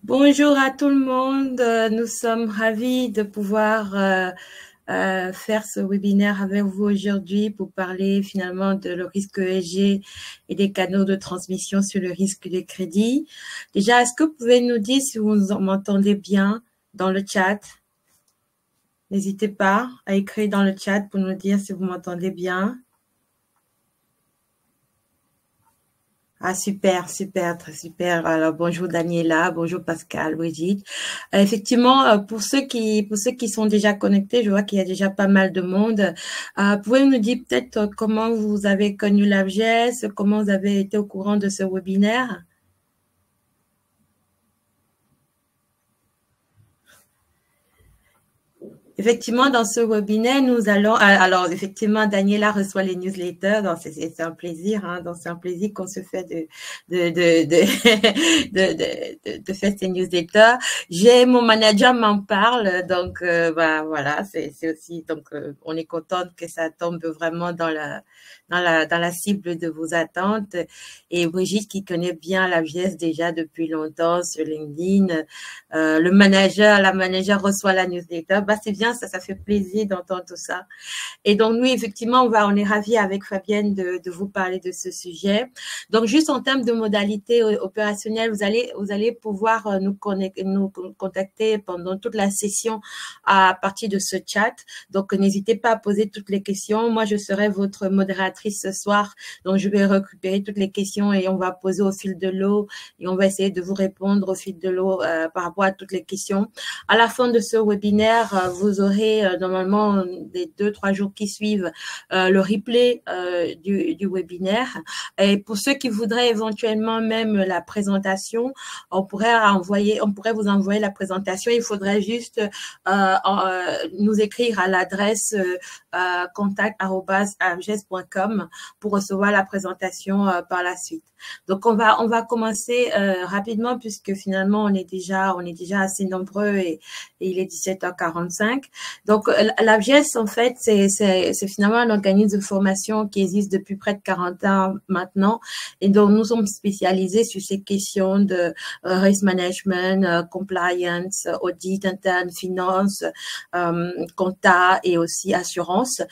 Bonjour à tout le monde. Nous sommes ravis de pouvoir faire ce webinaire avec vous aujourd'hui pour parler finalement de le risque ESG et des canaux de transmission sur le risque de crédit. Déjà, est-ce que vous pouvez nous dire si vous m'entendez bien dans le chat? N'hésitez pas à écrire dans le chat pour nous dire si vous m'entendez bien. Ah, super, super, très super. Alors, bonjour Daniela, bonjour Pascal, Brigitte. Effectivement, pour ceux qui sont déjà connectés, je vois qu'il y a déjà pas mal de monde. Pouvez-vous nous dire peut-être comment vous avez connu l'ABGES, comment vous avez été au courant de ce webinaire? Effectivement, dans ce webinaire, nous allons, alors effectivement, Daniela reçoit les newsletters, donc c'est un plaisir, hein, donc c'est un plaisir qu'on se fait de faire ces newsletters. J'ai mon manager m'en parle, donc voilà, c'est aussi, donc on est contente que ça tombe vraiment dans la cible de vos attentes. Et Brigitte qui connaît bien la VGS déjà depuis longtemps sur LinkedIn, la manager reçoit la newsletter. Bah, c'est bien, ça fait plaisir d'entendre tout ça. Et donc, nous, effectivement, on est ravis avec Fabienne de vous parler de ce sujet. Donc, juste en termes de modalités opérationnelles, vous allez pouvoir nous contacter pendant toute la session à partir de ce chat. Donc, n'hésitez pas à poser toutes les questions. Moi, je serai votre modératrice ce soir. Donc, je vais récupérer toutes les questions et on va poser au fil de l'eau et on va essayer de vous répondre au fil de l'eau par rapport à toutes les questions. À la fin de ce webinaire, vous aurez normalement des 2-3 jours qui suivent le replay du webinaire. Et pour ceux qui voudraient éventuellement même la présentation, on pourrait vous envoyer la présentation. Il faudrait juste nous écrire à l'adresse contact@avges.com pour recevoir la présentation par la suite. Donc on va commencer rapidement puisque finalement on est déjà assez nombreux et il est 17h45. Donc l'ABGES en fait c'est finalement un organisme de formation qui existe depuis près de 40 ans maintenant et donc nous sommes spécialisés sur ces questions de risk management, compliance, audit interne, finance, compta et aussi assurance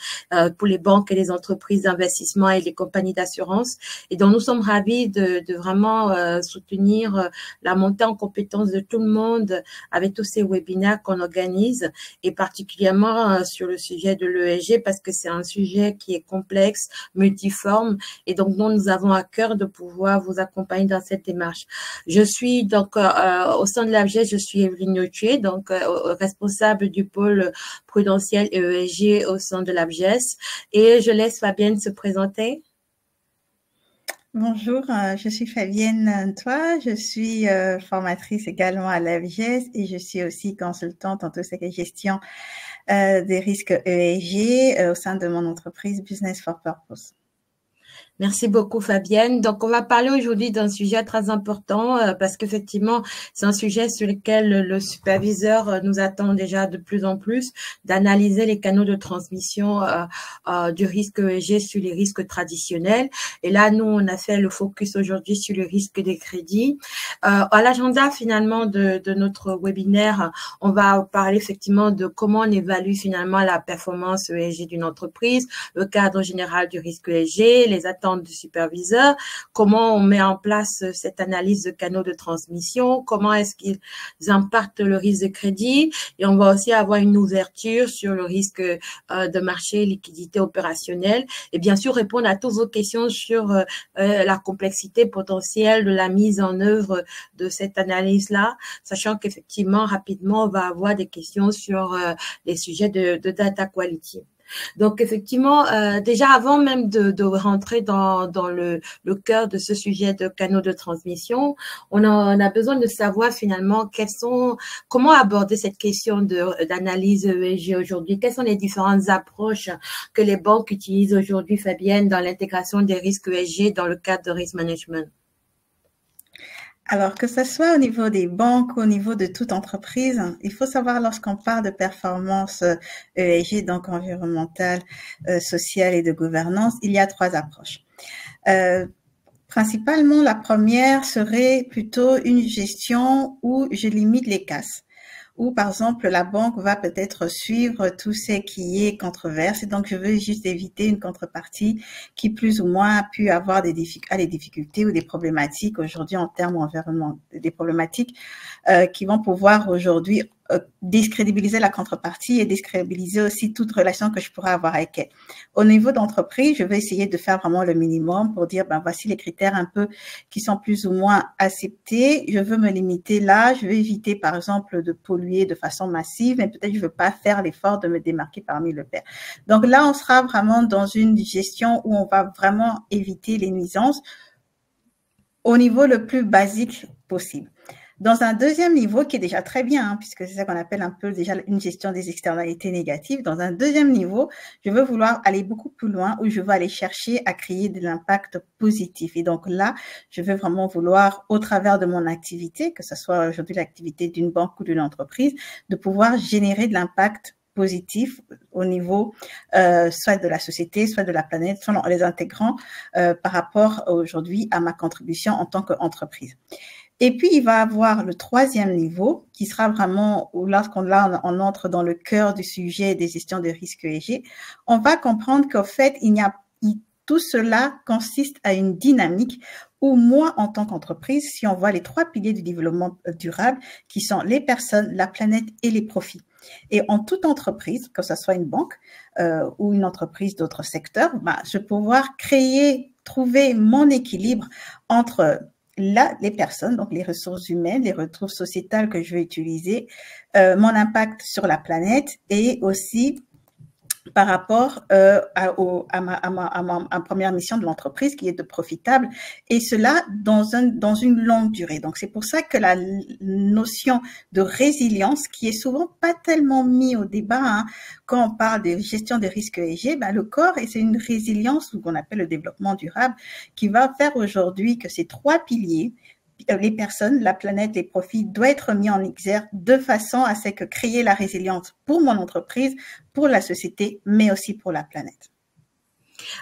pour les banques et les entreprises d'investissement et les compagnies d'assurance. Et donc nous sommes ravis de vraiment soutenir la montée en compétences de tout le monde avec tous ces webinaires qu'on organise et particulièrement sur le sujet de l'ESG parce que c'est un sujet qui est complexe, multiforme et donc nous avons à cœur de pouvoir vous accompagner dans cette démarche. Je suis donc au sein de l'ABGES, je suis Evelyne Notier, donc responsable du pôle prudentiel et ESG au sein de l'ABGES et je laisse Fabienne se présenter. Bonjour, je suis Fabienne Toi, je suis formatrice également à l'ABGES et je suis aussi consultante en tout ce qui est gestion des risques ESG au sein de mon entreprise Business for Purpose. Merci beaucoup Fabienne. Donc on va parler aujourd'hui d'un sujet très important parce qu'effectivement c'est un sujet sur lequel le superviseur nous attend déjà de plus en plus d'analyser les canaux de transmission du risque ESG sur les risques traditionnels. Et là nous on a fait le focus aujourd'hui sur le risque des crédits. À l'agenda finalement de notre webinaire, on va parler effectivement de comment on évalue finalement la performance ESG d'une entreprise, le cadre général du risque ESG, les attentes du superviseur, comment on met en place cette analyse de canaux de transmission, comment est-ce qu'ils impactent le risque de crédit et on va aussi avoir une ouverture sur le risque de marché, liquidité opérationnelle et bien sûr répondre à toutes vos questions sur la complexité potentielle de la mise en œuvre de cette analyse-là, sachant qu'effectivement rapidement on va avoir des questions sur les sujets de data quality. Donc effectivement, déjà avant même de rentrer dans le cœur de ce sujet de canaux de transmission, on a besoin de savoir finalement comment aborder cette question d'analyse ESG aujourd'hui. Quelles sont les différentes approches que les banques utilisent aujourd'hui, Fabienne, dans l'intégration des risques ESG dans le cadre de risk management? Alors, que ce soit au niveau des banques, au niveau de toute entreprise, il faut savoir lorsqu'on parle de performance ESG, donc environnementale, sociale et de gouvernance, il y a 3 approches. Principalement, la première serait plutôt une gestion où je limite les casses. Où, par exemple, la banque va peut-être suivre tout ce qui est controverse. Et donc, je veux juste éviter une contrepartie qui, plus ou moins, a pu avoir des difficultés ou des problématiques aujourd'hui en termes environnementaux, des problématiques qui vont pouvoir aujourd'hui décrédibiliser la contrepartie et décrédibiliser aussi toute relation que je pourrais avoir avec elle. Au niveau d'entreprise, je vais essayer de faire vraiment le minimum pour dire, ben, voici les critères un peu qui sont plus ou moins acceptés. Je veux me limiter là. Je veux éviter, par exemple, de polluer de façon massive, mais peut-être je veux pas faire l'effort de me démarquer parmi le pair. Donc là, on sera vraiment dans une gestion où on va vraiment éviter les nuisances au niveau le plus basique possible. Dans un deuxième niveau, qui est déjà très bien, hein, puisque c'est ça qu'on appelle un peu déjà une gestion des externalités négatives, dans un deuxième niveau, je veux vouloir aller beaucoup plus loin, où je veux aller chercher à créer de l'impact positif. Et donc là, je veux vraiment vouloir, au travers de mon activité, que ce soit aujourd'hui l'activité d'une banque ou d'une entreprise, de pouvoir générer de l'impact positif au niveau soit de la société, soit de la planète, soit en les intégrant par rapport aujourd'hui à ma contribution en tant qu'entreprise. Et puis, il va avoir le troisième niveau qui sera vraiment, lorsqu'on on entre dans le cœur du sujet des gestions de risques ESG, on va comprendre qu'en fait, tout cela consiste à une dynamique où moi, en tant qu'entreprise, si on voit les trois piliers du développement durable, qui sont les personnes, la planète et les profits. Et en toute entreprise, que ce soit une banque ou une entreprise d'autres secteurs, je vais pouvoir trouver mon équilibre entre les personnes, donc les ressources humaines, les ressources sociétales que je vais utiliser, mon impact sur la planète et aussi par rapport à ma première mission de l'entreprise qui est de profitable, et cela dans une longue durée. Donc, c'est pour ça que la notion de résilience, qui est souvent pas tellement mis au débat, hein, quand on parle de gestion des risques ESG, le corps, et c'est une résilience, ou qu'on appelle le développement durable, qui va faire aujourd'hui que ces trois piliers, les personnes, la planète, les profits, doivent être mis en exergue de façon à ce que créer la résilience pour mon entreprise, pour la société, mais aussi pour la planète.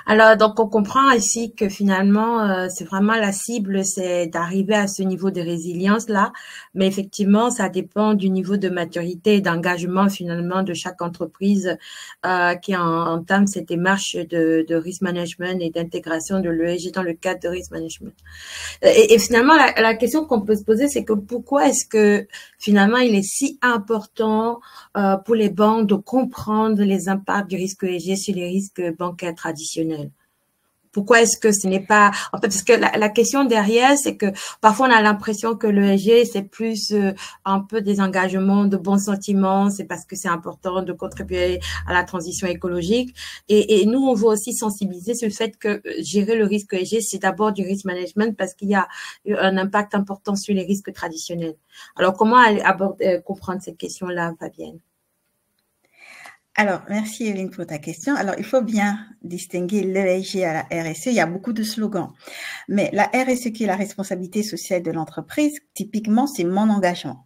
Alors, donc, on comprend ici que finalement, c'est vraiment la cible, c'est d'arriver à ce niveau de résilience-là. Mais effectivement, ça dépend du niveau de maturité et d'engagement finalement de chaque entreprise qui entame cette démarche de risk management et d'intégration de l'ESG dans le cadre de risk management. Et finalement, la question qu'on peut se poser, c'est que pourquoi est-ce que finalement, il est si important pour les banques de comprendre les impacts du risque ESG sur les risques bancaires traditionnels? Pourquoi est-ce que ce n'est pas, en fait, parce que la question derrière, c'est que parfois on a l'impression que l'ESG, c'est plus un peu des engagements de bons sentiments, c'est parce que c'est important de contribuer à la transition écologique. Et nous, on veut aussi sensibiliser sur le fait que gérer le risque ESG, c'est d'abord du risk management parce qu'il y a un impact important sur les risques traditionnels. Alors, comment comprendre cette question-là, Fabienne? Alors, merci Evelyne pour ta question. Alors, il faut bien distinguer l'ESG à la RSE. Il y a beaucoup de slogans. Mais la RSE, qui est la responsabilité sociale de l'entreprise, typiquement, c'est mon engagement.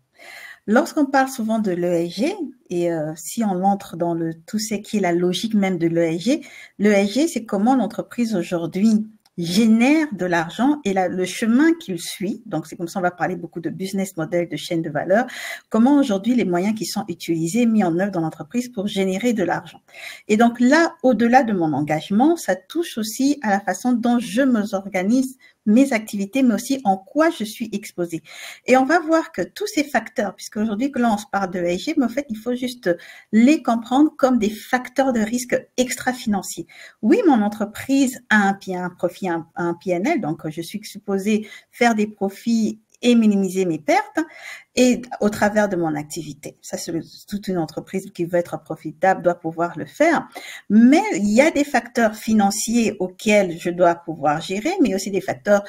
Lorsqu'on parle souvent de l'ESG, et si on entre dans tout ce qui est la logique même de l'ESG, c'est comment l'entreprise aujourd'hui génère de l'argent et le chemin qu'il suit. Donc, c'est comme ça, on va parler beaucoup de business model, de chaîne de valeur. Comment aujourd'hui les moyens qui sont utilisés, mis en œuvre dans l'entreprise pour générer de l'argent. Et donc là, au-delà de mon engagement, ça touche aussi à la façon dont je m'organise mes activités, mais aussi en quoi je suis exposée. Et on va voir que tous ces facteurs, puisque aujourd'hui, là, on se parle de ESG, mais en fait, il faut juste les comprendre comme des facteurs de risque extra-financiers. Oui, mon entreprise a un profit, un PNL, donc je suis supposée faire des profits et minimiser mes pertes et au travers de mon activité. Ça, c'est toute une entreprise qui veut être profitable doit pouvoir le faire. Mais il y a des facteurs financiers auxquels je dois pouvoir gérer, mais aussi des facteurs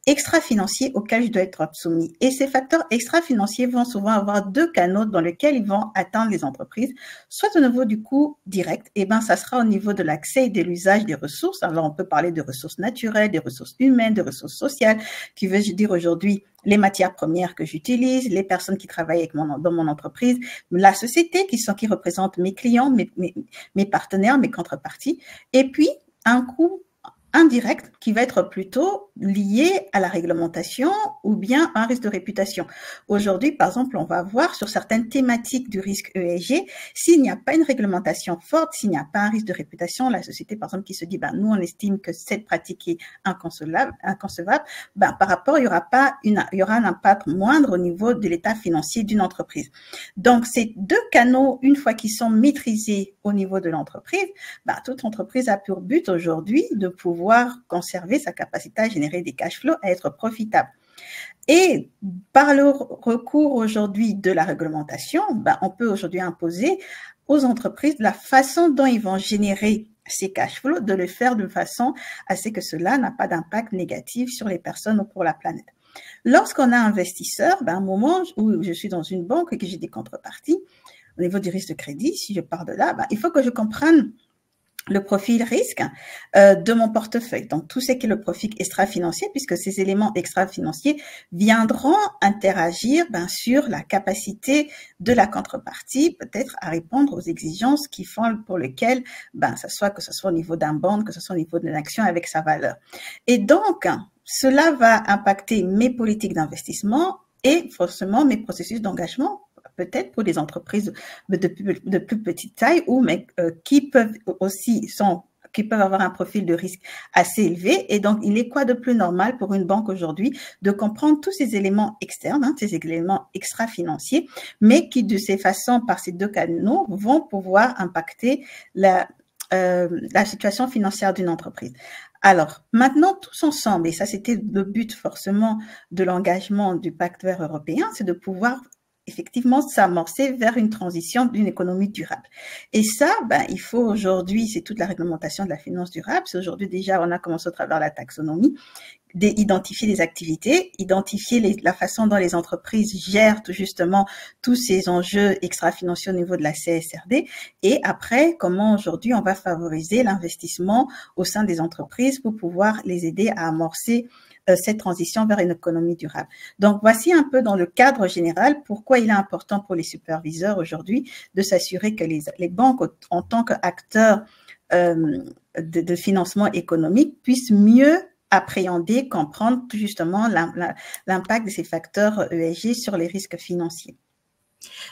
extra-financiers auxquels je dois être soumis. Et ces facteurs extra-financiers vont souvent avoir deux canaux dans lesquels ils vont atteindre les entreprises, soit au niveau du coût direct, et ça sera au niveau de l'accès et de l'usage des ressources. Alors, on peut parler de ressources naturelles, des ressources humaines, des ressources sociales, qui veut dire aujourd'hui les matières premières que j'utilise, les personnes qui travaillent dans mon entreprise, la société qui représente mes clients, mes partenaires, mes contreparties, et puis un coût indirect qui va être plutôt lié à la réglementation ou bien à un risque de réputation. Aujourd'hui, par exemple, on va voir sur certaines thématiques du risque ESG, s'il n'y a pas une réglementation forte, s'il n'y a pas un risque de réputation, la société, par exemple, qui se dit, ben, nous, on estime que cette pratique est inconcevable, ben, par rapport, il y aura un impact moindre au niveau de l'état financier d'une entreprise. Donc, ces deux canaux, une fois qu'ils sont maîtrisés au niveau de l'entreprise, ben, toute entreprise a pour but aujourd'hui de pouvoir conserver sa capacité à générer des cash flows, à être profitable. Et par le recours aujourd'hui de la réglementation, ben, on peut aujourd'hui imposer aux entreprises la façon dont ils vont générer ces cash flows, de le faire de façon à ce que cela n'a pas d'impact négatif sur les personnes ou pour la planète. Lorsqu'on a un investisseur, ben, à un moment où je suis dans une banque et que j'ai des contreparties, au niveau du risque de crédit, si je pars de là, ben, il faut que je comprenne le profil risque de mon portefeuille. Donc, tout ce qui est le profil extra-financier, puisque ces éléments extra-financiers viendront interagir sur la capacité de la contrepartie, peut-être à répondre aux exigences qui font pour lesquelles, que ce soit au niveau d'un bond, que ce soit au niveau d'une action avec sa valeur. Et donc, cela va impacter mes politiques d'investissement et forcément mes processus d'engagement, peut-être pour des entreprises de plus petite taille ou mais qui peuvent avoir un profil de risque assez élevé. Et donc, il est quoi de plus normal pour une banque aujourd'hui de comprendre tous ces éléments externes, ces éléments extra-financiers, mais qui, de ces façons, par ces deux canaux, vont pouvoir impacter la situation financière d'une entreprise. Alors, maintenant, tous ensemble, et ça, c'était le but forcément de l'engagement du Pacte vert européen, c'est de pouvoir effectivement s'amorcer vers une transition d'une économie durable. Et ça, il faut aujourd'hui, c'est toute la réglementation de la finance durable. C'est aujourd'hui déjà, on a commencé au travers de la taxonomie, d'identifier les activités, identifier la façon dont les entreprises gèrent tout justement tous ces enjeux extra-financiers au niveau de la CSRD, et après, comment aujourd'hui on va favoriser l'investissement au sein des entreprises pour pouvoir les aider à amorcer cette transition vers une économie durable. Donc, voici un peu dans le cadre général pourquoi il est important pour les superviseurs aujourd'hui de s'assurer que les banques, en tant qu'acteurs de financement économique, puissent mieux appréhender, comprendre justement l'impact de ces facteurs ESG sur les risques financiers.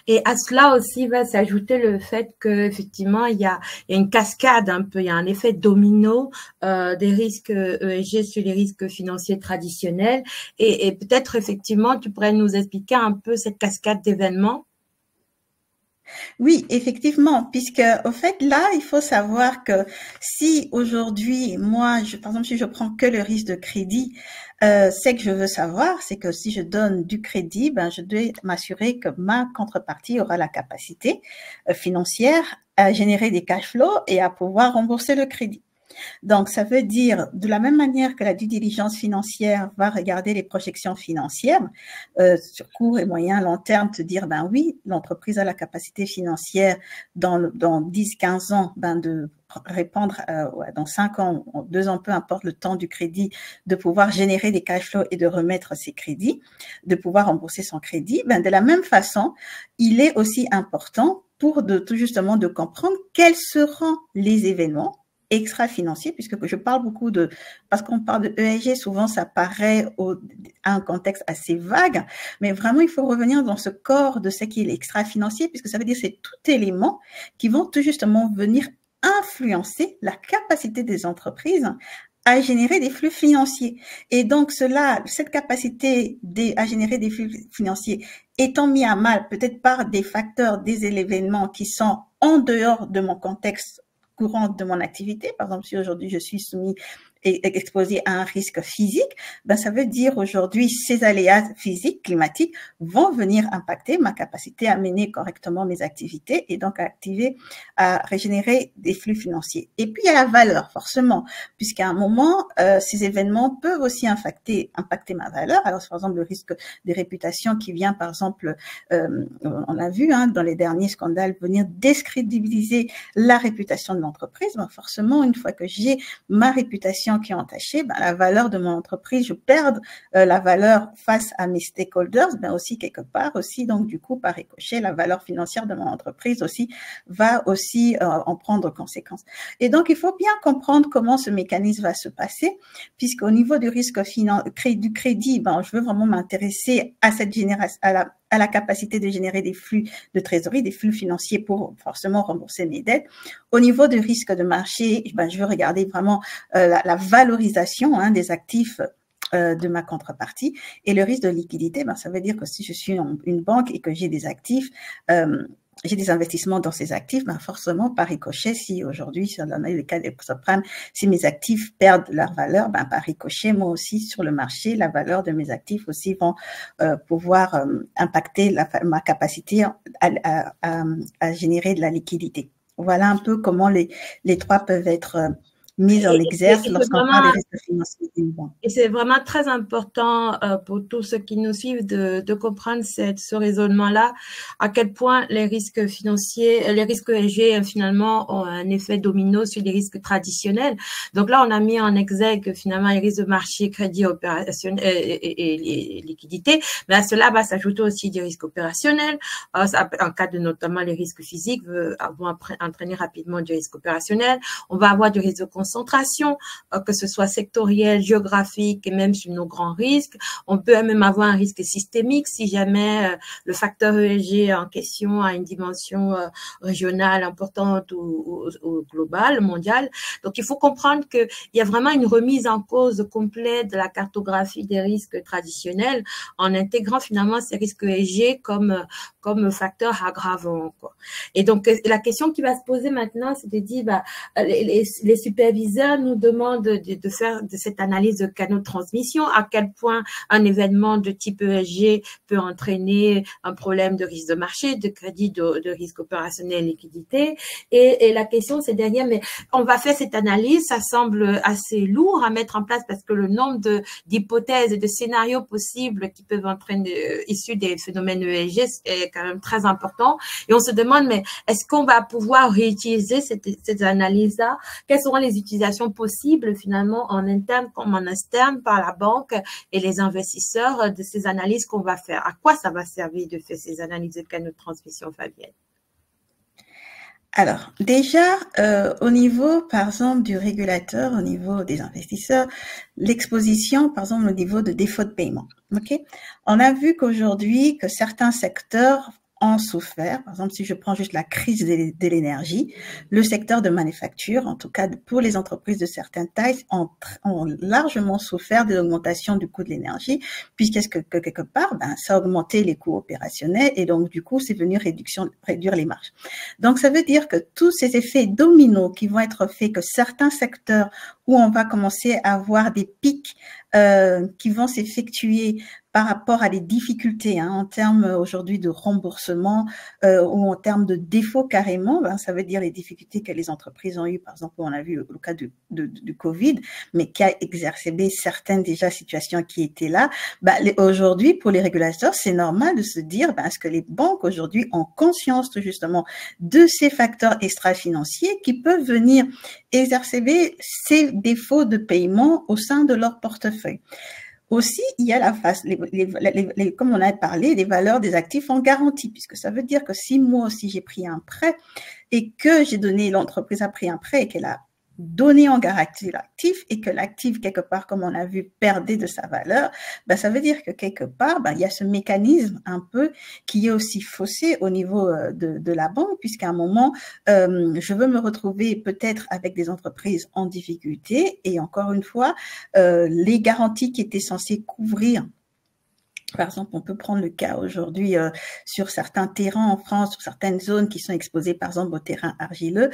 Et à cela aussi va s'ajouter le fait que effectivement il y a une cascade un peu, il y a un effet domino des risques ESG sur les risques financiers traditionnels. Et peut-être effectivement tu pourrais nous expliquer un peu cette cascade d'événements. Oui, effectivement, puisque au fait là, il faut savoir que si aujourd'hui, moi, par exemple, si je prends que le risque de crédit, ce que je veux savoir, c'est que si je donne du crédit, je dois m'assurer que ma contrepartie aura la capacité financière à générer des cash flows et à pouvoir rembourser le crédit. Donc, ça veut dire, de la même manière que la due diligence financière va regarder les projections financières sur court et moyen, long terme, te dire, oui, l'entreprise a la capacité financière dans 10-15 ans de répondre dans 5 ans, 2 ans, peu importe le temps du crédit, de pouvoir générer des cash flows et de remettre ses crédits, de pouvoir rembourser son crédit. De la même façon, il est aussi important pour tout justement de comprendre quels seront les événements extra-financier, puisque je parle beaucoup parce qu'on parle de ESG, souvent ça paraît à un contexte assez vague, mais vraiment il faut revenir dans ce corps de ce qui est l'extra-financier, puisque ça veut dire c'est tout élément qui vont tout justement venir influencer la capacité des entreprises à générer des flux financiers. Et donc cette capacité à générer des flux financiers étant mis à mal peut-être par des facteurs, des événements qui sont en dehors de mon contexte courante de mon activité. Par exemple, si aujourd'hui je suis soumis et exposé à un risque physique, ça veut dire aujourd'hui ces aléas physiques, climatiques vont venir impacter ma capacité à mener correctement mes activités et donc à régénérer des flux financiers. Et puis il y a la valeur, forcément, puisqu'à un moment, ces événements peuvent aussi impacter ma valeur. Alors, par exemple, le risque des réputations qui vient, par exemple, on l'a vu dans les derniers scandales, venir décrédibiliser la réputation de l'entreprise. Forcément, une fois que j'ai ma réputation actions qui ont entaché, ben, la valeur de mon entreprise, je perds la valeur face à mes stakeholders, ben aussi quelque part aussi, donc du coup, par ricochet, la valeur financière de mon entreprise aussi va aussi en prendre conséquence. Et donc, il faut bien comprendre comment ce mécanisme va se passer, puisqu'au niveau du risque du crédit, ben, je veux vraiment m'intéresser à cette génération, à la capacité de générer des flux de trésorerie, des flux financiers pour forcément rembourser mes dettes. Au niveau du risque de marché, ben, je veux regarder vraiment la valorisation des actifs de ma contrepartie. Et le risque de liquidité, ben, ça veut dire que si je suis une banque et que j'ai des actifs, j'ai des investissements dans ces actifs, ben forcément, par ricochet, si aujourd'hui, sur le cas des subprimes, si mes actifs perdent leur valeur, ben par ricochet, moi aussi, sur le marché, la valeur de mes actifs aussi vont pouvoir impacter ma capacité à générer de la liquidité. Voilà un peu comment les trois peuvent être mis en exergue lorsqu'on parle des risques financiers d'une banque. Et c'est vraiment très important pour tous ceux qui nous suivent de comprendre ce raisonnement-là, à quel point les risques financiers, les risques ESG finalement ont un effet domino sur les risques traditionnels. Donc là, on a mis en exergue finalement les risques de marché, crédit opérationnel et liquidité, mais à cela va s'ajouter aussi des risques opérationnels. En cas de notamment les risques physiques vont entraîner rapidement du risque opérationnel. On va avoir du risque de concentration, que ce soit sectoriel, géographique et même sur nos grands risques. On peut même avoir un risque systémique si jamais le facteur ESG en question a une dimension régionale importante ou globale, mondiale. Donc, il faut comprendre qu'il y a vraiment une remise en cause complète de la cartographie des risques traditionnels en intégrant finalement ces risques ESG comme facteur aggravant, quoi. Et donc, la question qui va se poser maintenant, c'est de dire, les superviseurs nous demandent de faire de cette analyse de canaux de transmission, à quel point un événement de type ESG peut entraîner un problème de risque de marché, de crédit, de risque opérationnel, liquidité. Et la question, c'est derrière, mais on va faire cette analyse, ça semble assez lourd à mettre en place parce que le nombre d'hypothèses et de scénarios possibles qui peuvent entraîner, issus des phénomènes ESG est quand même très important. Et on se demande, mais est-ce qu'on va pouvoir réutiliser cette analyse-là? Quelles seront les utilisations possibles finalement en interne comme en externe par la banque et les investisseurs de ces analyses qu'on va faire? À quoi ça va servir de faire ces analyses de canaux de transmission, Fabienne? Alors, déjà, au niveau, par exemple, du régulateur, au niveau des investisseurs, l'exposition, par exemple, au niveau de défaut de paiement. OK? On a vu qu'aujourd'hui, que certains secteurs ont souffert. Par exemple, si je prends juste la crise de l'énergie, le secteur de manufacture, en tout cas pour les entreprises de certaines tailles, ont largement souffert de l'augmentation du coût de l'énergie, puisqu'est-ce que quelque part, ça a augmenté les coûts opérationnels et donc du coup, c'est venu réduire les marges. Donc, ça veut dire que tous ces effets dominos qui vont être faits, que certains secteurs où on va commencer à avoir des pics qui vont s'effectuer par rapport à des difficultés en termes aujourd'hui de remboursement ou en termes de défaut carrément, ça veut dire les difficultés que les entreprises ont eues, par exemple, on a vu le cas du Covid, mais qui a exacerbé certaines déjà situations qui étaient là. Aujourd'hui, pour les régulateurs, c'est normal de se dire, est-ce que les banques aujourd'hui ont conscience justement de ces facteurs extra-financiers qui peuvent venir exacerber ces défauts de paiement au sein de leur portefeuille. Aussi, il y a la phase, comme on a parlé, les valeurs des actifs en garantie, puisque ça veut dire que si moi aussi j'ai pris un prêt et que l'entreprise a pris un prêt et qu'elle a donné en garantie l'actif et que l'actif, quelque part, comme on a vu, perdait de sa valeur, ça veut dire que quelque part, il y a ce mécanisme un peu qui est aussi faussé au niveau de la banque, puisqu'à un moment, je veux me retrouver peut-être avec des entreprises en difficulté et encore une fois, les garanties qui étaient censées couvrir. Par exemple, on peut prendre le cas aujourd'hui sur certains terrains en France, sur certaines zones qui sont exposées, par exemple, au terrain argileux,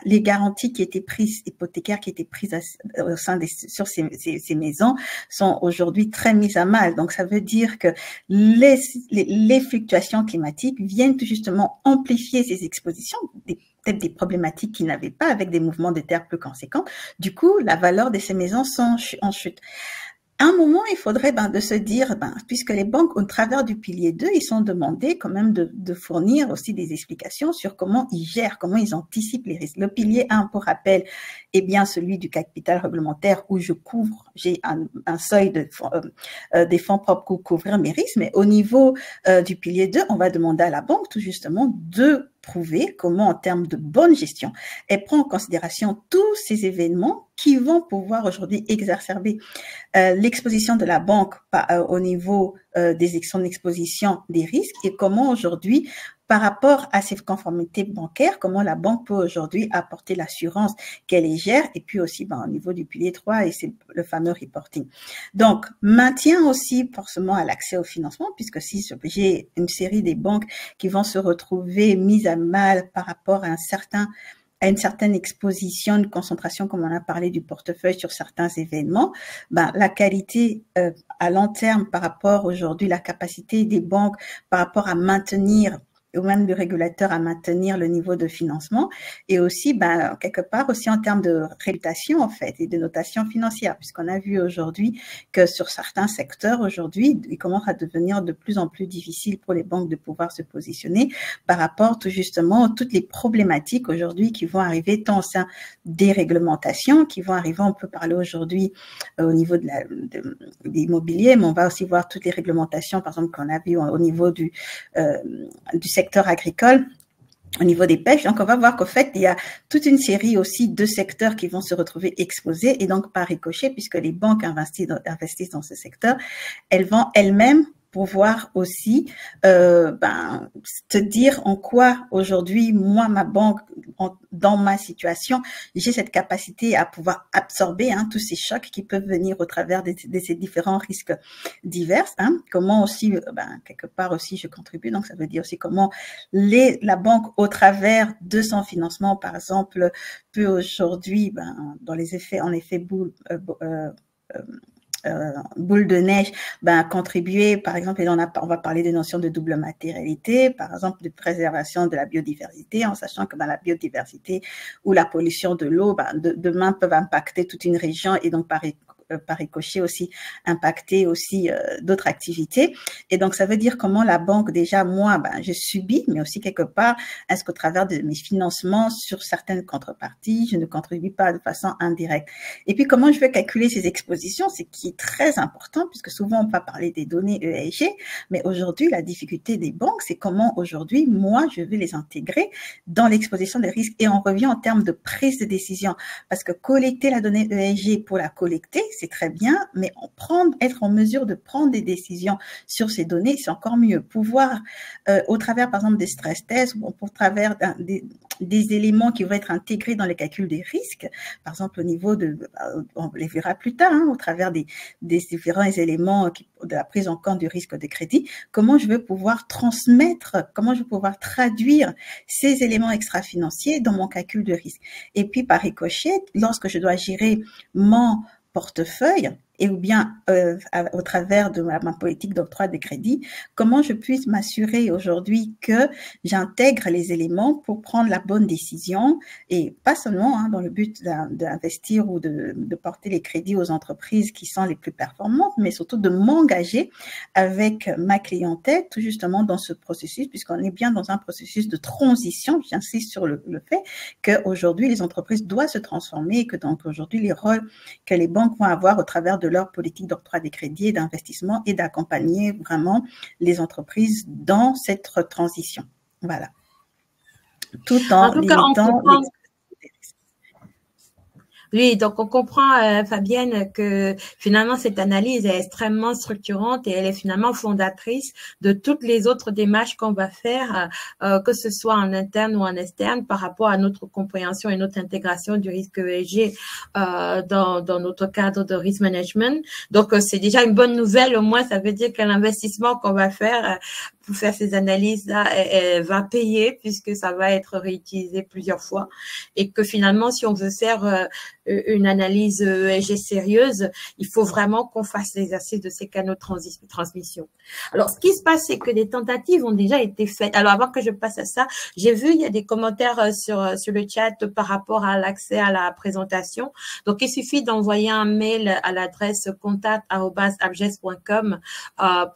les garanties qui étaient prises, hypothécaires qui étaient prises au sein sur ces maisons sont aujourd'hui très mises à mal. Donc, ça veut dire que les fluctuations climatiques viennent tout justement amplifier ces expositions, peut-être des problématiques qu'ils n'avaient pas avec des mouvements de terre plus conséquents. Du coup, la valeur de ces maisons sont en chute. à un moment, il faudrait de se dire, puisque les banques, au travers du pilier 2, ils sont demandés quand même de fournir aussi des explications sur comment ils gèrent, comment ils anticipent les risques. Le pilier 1, pour rappel, est bien celui du capital réglementaire où je couvre, j'ai un seuil des fonds propres pour couvrir mes risques, mais au niveau du pilier 2, on va demander à la banque tout justement de prouver comment, en termes de bonne gestion, elle prend en considération tous ces événements qui vont pouvoir aujourd'hui exacerber l'exposition de la banque au niveau son exposition des risques et comment aujourd'hui, par rapport à ces conformités bancaires, comment la banque peut aujourd'hui apporter l'assurance qu'elle les gère et puis aussi au niveau du pilier 3 et c'est le fameux reporting. Donc, maintien aussi forcément à l'accès au financement puisque si j'ai une série des banques qui vont se retrouver mises à mal par rapport à une certaine exposition, une concentration, comme on a parlé du portefeuille sur certains événements, la qualité à long terme par rapport aujourd'hui, la capacité des banques par rapport à maintenir ou même du régulateur à maintenir le niveau de financement et aussi, quelque part aussi en termes de réputation, en fait, et de notation financière, puisqu'on a vu aujourd'hui que sur certains secteurs, aujourd'hui, il commence à devenir de plus en plus difficile pour les banques de pouvoir se positionner par rapport tout justement à toutes les problématiques aujourd'hui qui vont arriver tant au sein des réglementations, qui vont arriver, on peut parler aujourd'hui au niveau de l'immobilier, mais on va aussi voir toutes les réglementations, par exemple, qu'on a vu au niveau du secteur agricole, au niveau des pêches. Donc, on va voir qu'en fait, il y a toute une série aussi de secteurs qui vont se retrouver exposés et donc par ricochet, puisque les banques investissent dans ce secteur, elles vont elles-mêmes pouvoir aussi te dire en quoi aujourd'hui, moi, ma banque, dans ma situation, j'ai cette capacité à pouvoir absorber tous ces chocs qui peuvent venir au travers de ces différents risques divers. Comment aussi, quelque part aussi, je contribue. Donc, ça veut dire aussi comment la banque, au travers de son financement, par exemple, peut aujourd'hui, dans les effets, en effet, boule de neige, contribuer, par exemple, et on va parler des notions de double matérialité, par exemple, de préservation de la biodiversité, en sachant que la biodiversité ou la pollution de l'eau, demain peuvent impacter toute une région et donc par ricochet aussi impacter aussi d'autres activités. Et donc, ça veut dire comment la banque, déjà, moi, je subis, mais aussi quelque part, est-ce qu'au travers de mes financements sur certaines contreparties, je ne contribue pas de façon indirecte. Et puis, comment je vais calculer ces expositions, c'est qui est très important, puisque souvent, on va parler des données ESG, mais aujourd'hui, la difficulté des banques, c'est comment aujourd'hui, moi, je vais les intégrer dans l'exposition des risques. Et on revient en termes de prise de décision, parce que collecter la donnée ESG pour la collecter, c'est très bien, mais être en mesure de prendre des décisions sur ces données, c'est encore mieux. Pouvoir, au travers, par exemple, des stress tests, ou au travers des éléments qui vont être intégrés dans les calculs des risques, par exemple, au niveau on les verra plus tard, au travers des différents éléments de la prise en compte du risque de crédit, comment je vais pouvoir traduire ces éléments extra-financiers dans mon calcul de risque. Et puis, par ricochet, lorsque je dois gérer mon portefeuille et ou bien au travers de ma politique d'octroi de crédit, comment je puisse m'assurer aujourd'hui que j'intègre les éléments pour prendre la bonne décision et pas seulement dans le but d'investir ou de porter les crédits aux entreprises qui sont les plus performantes, mais surtout de m'engager avec ma clientèle tout justement dans ce processus, puisqu'on est bien dans un processus de transition. J'insiste sur le fait qu'aujourd'hui, les entreprises doivent se transformer et que donc aujourd'hui, les rôles que les banques vont avoir au travers de leur politique d'octroi des crédits et d'investissement et d'accompagner vraiment les entreprises dans cette transition. Voilà. Tout en limitant les... Oui, donc on comprend, Fabienne, que finalement cette analyse est extrêmement structurante et elle est finalement fondatrice de toutes les autres démarches qu'on va faire, que ce soit en interne ou en externe, par rapport à notre compréhension et notre intégration du risque ESG dans notre cadre de risk management. Donc c'est déjà une bonne nouvelle, au moins ça veut dire que l'investissement qu'on va faire pour faire ces analyses-là, elle va payer puisque ça va être réutilisé plusieurs fois et que finalement, si on veut faire une analyse ESG sérieuse, il faut vraiment qu'on fasse l'exercice de ces canaux de transmission. Alors, ce qui se passe, c'est que des tentatives ont déjà été faites. Alors, avant que je passe à ça, j'ai vu, il y a des commentaires sur le chat par rapport à l'accès à la présentation. Donc, il suffit d'envoyer un mail à l'adresse contact@abges.com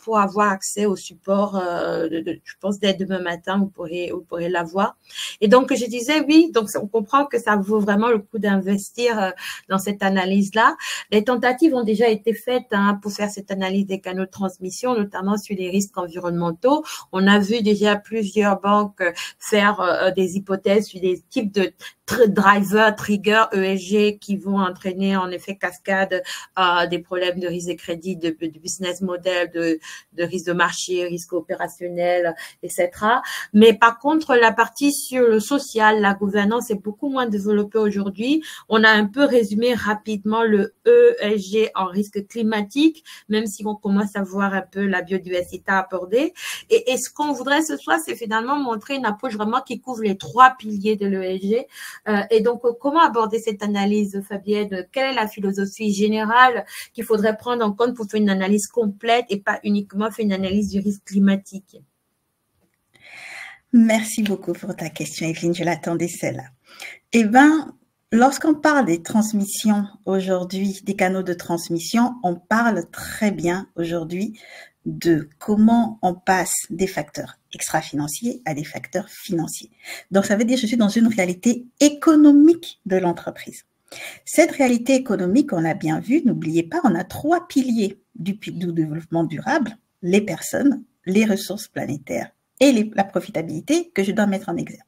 pour avoir accès au support. Je pense dès demain matin, vous pourrez l'avoir. Et donc, je disais, oui, donc on comprend que ça vaut vraiment le coup d'investir dans cette analyse-là. Les tentatives ont déjà été faites pour faire cette analyse des canaux de transmission, notamment sur les risques environnementaux. On a vu déjà plusieurs banques faire des hypothèses sur des types de drivers, triggers ESG qui vont entraîner en effet cascade des problèmes de risque de crédit, de business model, de risque de marché, risque opérationnel, etc. Mais par contre, la partie sur le social, la gouvernance est beaucoup moins développée aujourd'hui. On a un peu résumé rapidement le ESG en risque climatique, même si on commence à voir un peu la biodiversité abordée. Et ce qu'on voudrait ce soir, c'est finalement montrer une approche vraiment qui couvre les 3 piliers de l'ESG. Et donc, comment aborder cette analyse, Fabienne? Quelle est la philosophie générale qu'il faudrait prendre en compte pour faire une analyse complète et pas uniquement faire une analyse du risque climatique? Merci beaucoup pour ta question, Evelyne. Je l'attendais, celle-là. Eh bien, lorsqu'on parle des transmissions aujourd'hui, des canaux de transmission, on parle très bien aujourd'hui de comment on passe des facteurs extra-financiers à des facteurs financiers. Donc, ça veut dire que je suis dans une réalité économique de l'entreprise. Cette réalité économique, on l'a bien vu, n'oubliez pas, on a 3 piliers du développement durable, les personnes, les ressources planétaires et la profitabilité que je dois mettre en exergue.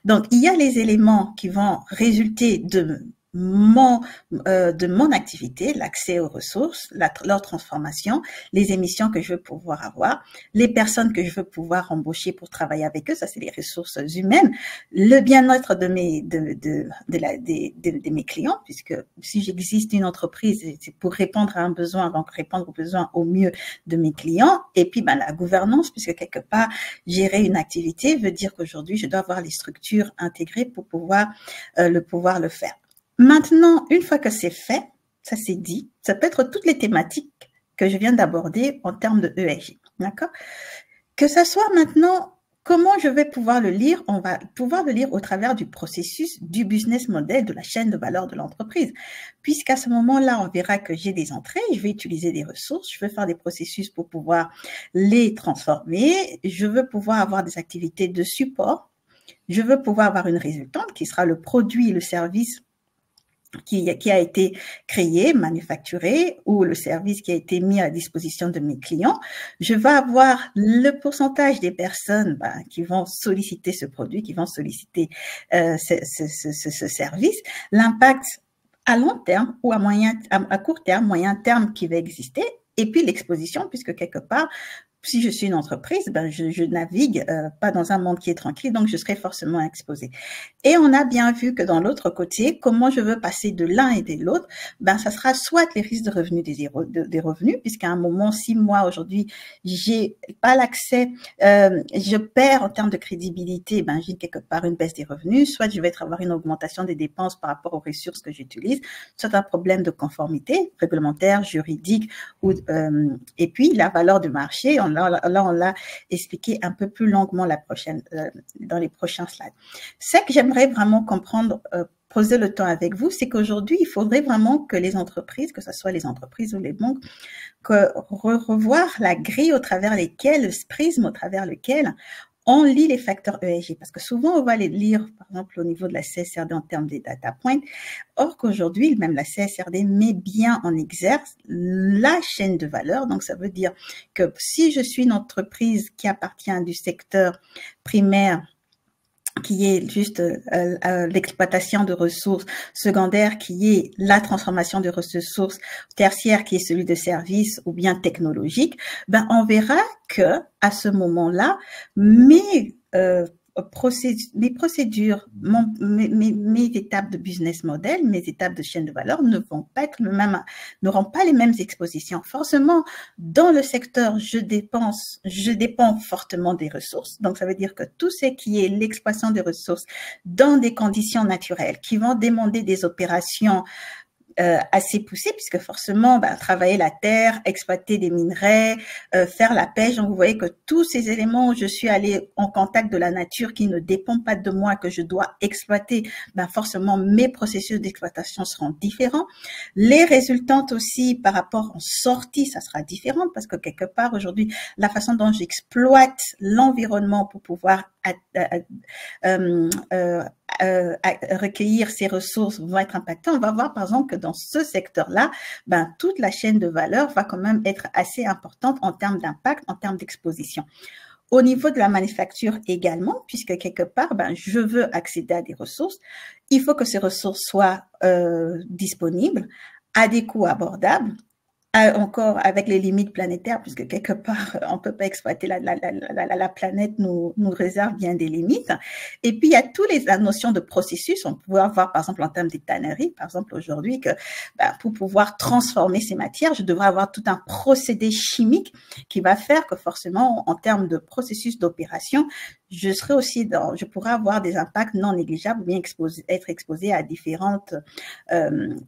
Donc, il y a les éléments qui vont résulter de mon activité, l'accès aux ressources, leur transformation, les émissions que je veux pouvoir avoir, les personnes que je veux pouvoir embaucher pour travailler avec eux, ça c'est les ressources humaines, le bien-être de mes clients, puisque si j'existe une entreprise, c'est pour répondre à un besoin, donc répondre aux besoins au mieux de mes clients, et puis la gouvernance, puisque quelque part, gérer une activité veut dire qu'aujourd'hui, je dois avoir les structures intégrées pour pouvoir le faire. Maintenant, une fois que c'est fait, ça c'est dit, ça peut être toutes les thématiques que je viens d'aborder en termes de ESG, d'accord? Que ça soit maintenant, comment je vais pouvoir le lire? On va pouvoir le lire au travers du processus du business model, de la chaîne de valeur de l'entreprise. Puisqu'à ce moment-là, on verra que j'ai des entrées, je vais utiliser des ressources, je veux faire des processus pour pouvoir les transformer, je veux pouvoir avoir des activités de support, je veux pouvoir avoir une résultante qui sera le produit, le service qui a été créé, manufacturé, ou le service qui a été mis à disposition de mes clients. Je vais avoir le pourcentage des personnes qui vont solliciter ce produit, qui vont solliciter ce service, l'impact à long terme ou à court terme, moyen terme qui va exister, et puis l'exposition, puisque quelque part, si je suis une entreprise, je navigue pas dans un monde qui est tranquille, donc je serai forcément exposée. Et on a bien vu que dans l'autre côté, comment je veux passer de l'un et de l'autre, ça sera soit les risques de revenus des revenus, puisqu'à un moment, si moi aujourd'hui j'ai pas l'accès, je perds en termes de crédibilité, j'ai quelque part une baisse des revenus, soit je vais avoir une augmentation des dépenses par rapport aux ressources que j'utilise, soit un problème de conformité réglementaire, juridique, et puis la valeur du marché. Là, on l'a expliqué un peu plus longuement dans les prochains slides. Ce que j'aimerais vraiment comprendre, poser le temps avec vous, c'est qu'aujourd'hui, il faudrait vraiment que les entreprises, que ce soit les entreprises ou les banques, revoir la grille au travers lesquelles, le prisme au travers lequel on lit les facteurs ESG, parce que souvent on va les lire, par exemple au niveau de la CSRD en termes des data points, or qu'aujourd'hui, même la CSRD met bien en exergue la chaîne de valeur. Donc ça veut dire que si je suis une entreprise qui appartient du secteur primaire, qui est juste l'exploitation de ressources, secondaire qui est la transformation de ressources, tertiaire qui est celui de services ou bien technologique, on verra que à ce moment-là, mes mes procédures, mes étapes de business model, mes étapes de chaîne de valeur ne vont pas être n'auront pas les mêmes expositions. Forcément, dans le secteur, je dépends fortement des ressources. Donc, ça veut dire que tout ce qui est l'exploitation des ressources dans des conditions naturelles qui vont demander des opérations assez poussé, puisque forcément, travailler la terre, exploiter des minerais, faire la pêche. Donc, vous voyez que tous ces éléments où je suis allée en contact de la nature qui ne dépendent pas de moi, que je dois exploiter, forcément, mes processus d'exploitation seront différents. Les résultantes aussi, par rapport en sortie, ça sera différent, parce que quelque part, aujourd'hui, la façon dont j'exploite l'environnement pour pouvoir recueillir ces ressources vont être impactées. On va voir par exemple que dans ce secteur-là, toute la chaîne de valeur va quand même être assez importante en termes d'impact, en termes d'exposition. Au niveau de la manufacture également, puisque quelque part, je veux accéder à des ressources, il faut que ces ressources soient disponibles à des coûts abordables, encore avec les limites planétaires, puisque quelque part, on peut pas exploiter la planète nous réserve bien des limites. Et puis, il y a tous la notion de processus. On peut avoir, par exemple, en termes des tanneries, par exemple, aujourd'hui, que pour pouvoir transformer ces matières, je devrais avoir tout un procédé chimique qui va faire que forcément, en termes de processus d'opération, je pourrais avoir des impacts non négligeables ou bien être exposé à différentes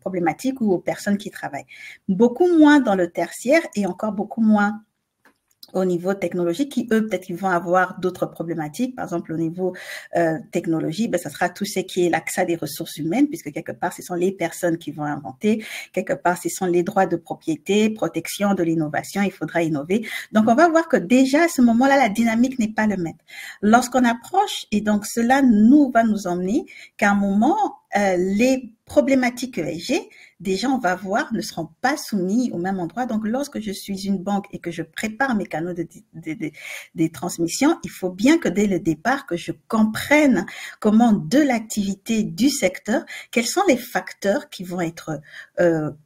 problématiques ou aux personnes qui travaillent. Beaucoup moins dans le tertiaire et encore beaucoup moins au niveau technologique, qui eux, peut-être qu'ils vont avoir d'autres problématiques. Par exemple, au niveau technologie, ça sera tout ce qui est l'accès des ressources humaines, puisque quelque part, ce sont les personnes qui vont inventer. Quelque part, ce sont les droits de propriété, protection de l'innovation, il faudra innover. Donc, on va voir que déjà, à ce moment-là, la dynamique n'est pas le même. Lorsqu'on approche, et donc cela va nous emmener qu'à un moment, les problématiques ESG, déjà, on va voir, ne seront pas soumis au même endroit. Donc, lorsque je suis une banque et que je prépare mes canaux de transmission, il faut bien que dès le départ, que je comprenne comment de l'activité du secteur, quels sont les facteurs qui vont être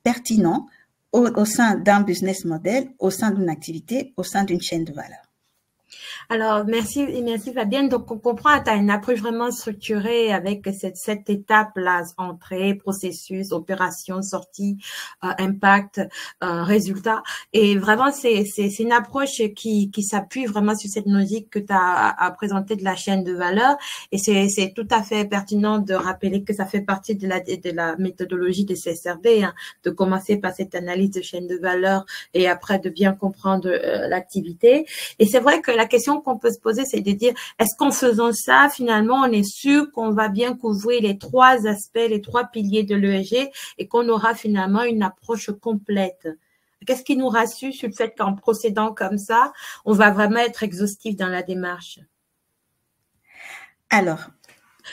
pertinents au sein d'un business model, au sein d'une activité, au sein d'une chaîne de valeur. Alors, merci Fabienne. Donc, on comprend, tu as une approche vraiment structurée avec cette étape-là, entrée, processus, opération, sortie, impact, résultat. Et vraiment, c'est une approche qui s'appuie vraiment sur cette logique que tu as présentée de la chaîne de valeur. Et c'est tout à fait pertinent de rappeler que ça fait partie de la méthodologie de CSRD, de commencer par cette analyse de chaîne de valeur et après de bien comprendre l'activité. Et c'est vrai que la question qu'on peut se poser, c'est de dire, est-ce qu'en faisant ça, finalement, on est sûr qu'on va bien couvrir les trois aspects, les trois piliers de l'ESG et qu'on aura finalement une approche complète? Qu'est-ce qui nous rassure sur le fait qu'en procédant comme ça, on va vraiment être exhaustif dans la démarche? Alors,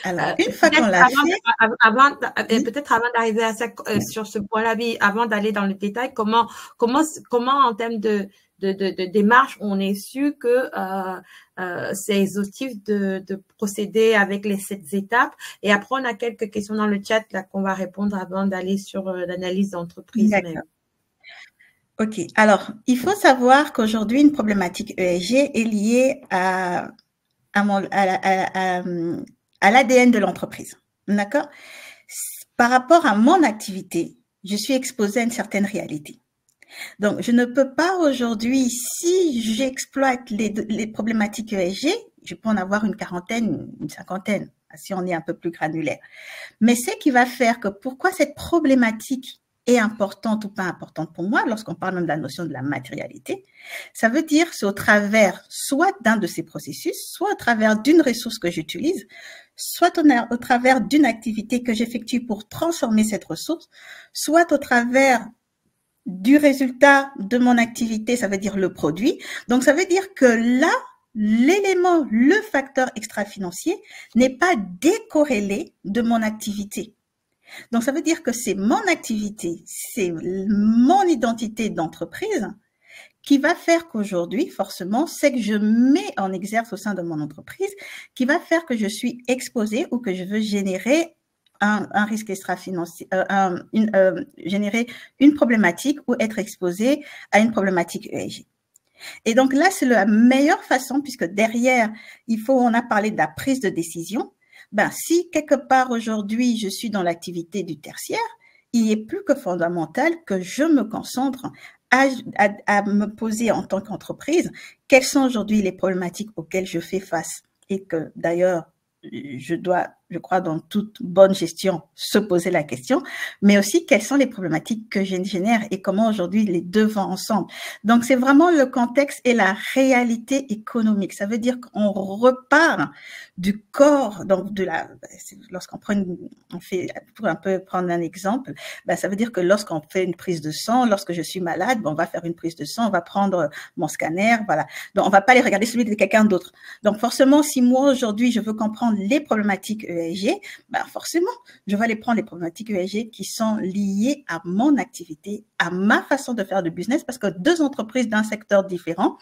une fois qu'on l'a fait… Peut-être avant d'arriver à ça, sur ce point-là, avant d'aller dans le détail, comment en termes de démarche, on est sûr que c'est exhaustif de procéder avec les 7 étapes. Et après, on a quelques questions dans le chat là qu'on va répondre avant d'aller sur l'analyse d'entreprise même. Ok. Alors, il faut savoir qu'aujourd'hui, une problématique ESG est liée à l'ADN de l'entreprise. D'accord? Par rapport à mon activité, je suis exposée à une certaine réalité. Donc, je ne peux pas aujourd'hui, si j'exploite les problématiques ESG, je peux en avoir une quarantaine, une cinquantaine, si on est un peu plus granulaire. Mais ce qui va faire que pourquoi cette problématique est importante ou pas importante pour moi, lorsqu'on parle de la notion de la matérialité, ça veut dire c'est au travers soit d'un de ces processus, soit au travers d'une ressource que j'utilise, soit au travers d'une activité que j'effectue pour transformer cette ressource, soit au travers du résultat de mon activité, ça veut dire le produit. Donc, ça veut dire que là, l'élément, le facteur extra-financier n'est pas décorrélé de mon activité. Donc, ça veut dire que c'est mon activité, c'est mon identité d'entreprise qui va faire qu'aujourd'hui, forcément, c'est que je mets en exerce au sein de mon entreprise, qui va faire que je suis exposée ou que je veux générer un risque extra-financier, générer une problématique ou être exposé à une problématique ESG. Et donc là, c'est la meilleure façon, puisque derrière, on a parlé de la prise de décision. Ben, si quelque part aujourd'hui, je suis dans l'activité du tertiaire, il est plus que fondamental que je me concentre à me poser en tant qu'entreprise quelles sont aujourd'hui les problématiques auxquelles je fais face. Et que d'ailleurs, je crois, dans toute bonne gestion, se poser la question, mais aussi quelles sont les problématiques que je génère et comment aujourd'hui les deux vont ensemble. Donc, c'est vraiment le contexte et la réalité économique. Ça veut dire qu'on repart du corps, donc lorsqu'on fait, pour un peu prendre un exemple, ben, ça veut dire que lorsqu'on fait une prise de sang, lorsque je suis malade, ben, on va faire une prise de sang, on va prendre mon scanner, voilà. Donc, on va pas aller regarder celui de quelqu'un d'autre. Donc, forcément, si moi, aujourd'hui, je veux comprendre les problématiques ESG, ben forcément, je vais aller prendre les problématiques ESG qui sont liées à mon activité, à ma façon de faire de business, parce que deux entreprises d'un secteur différent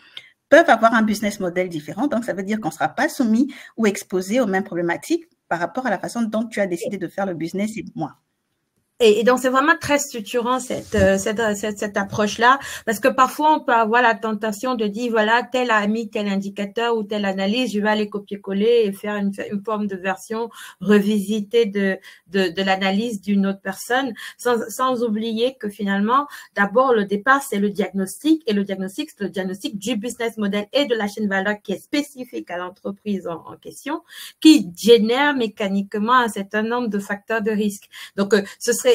peuvent avoir un business model différent. Donc, ça veut dire qu'on ne sera pas soumis ou exposé aux mêmes problématiques par rapport à la façon dont tu as décidé de faire le business et moi. Et donc, c'est vraiment très structurant cette approche-là, parce que parfois, on peut avoir la tentation de dire, voilà, tel a mis tel indicateur ou telle analyse, je vais aller copier-coller et faire une forme de version revisitée de l'analyse d'une autre personne, sans oublier que finalement, d'abord, le départ, c'est le diagnostic, et le diagnostic, c'est le diagnostic du business model et de la chaîne de valeur qui est spécifique à l'entreprise en question, qui génère mécaniquement un certain nombre de facteurs de risque. Donc,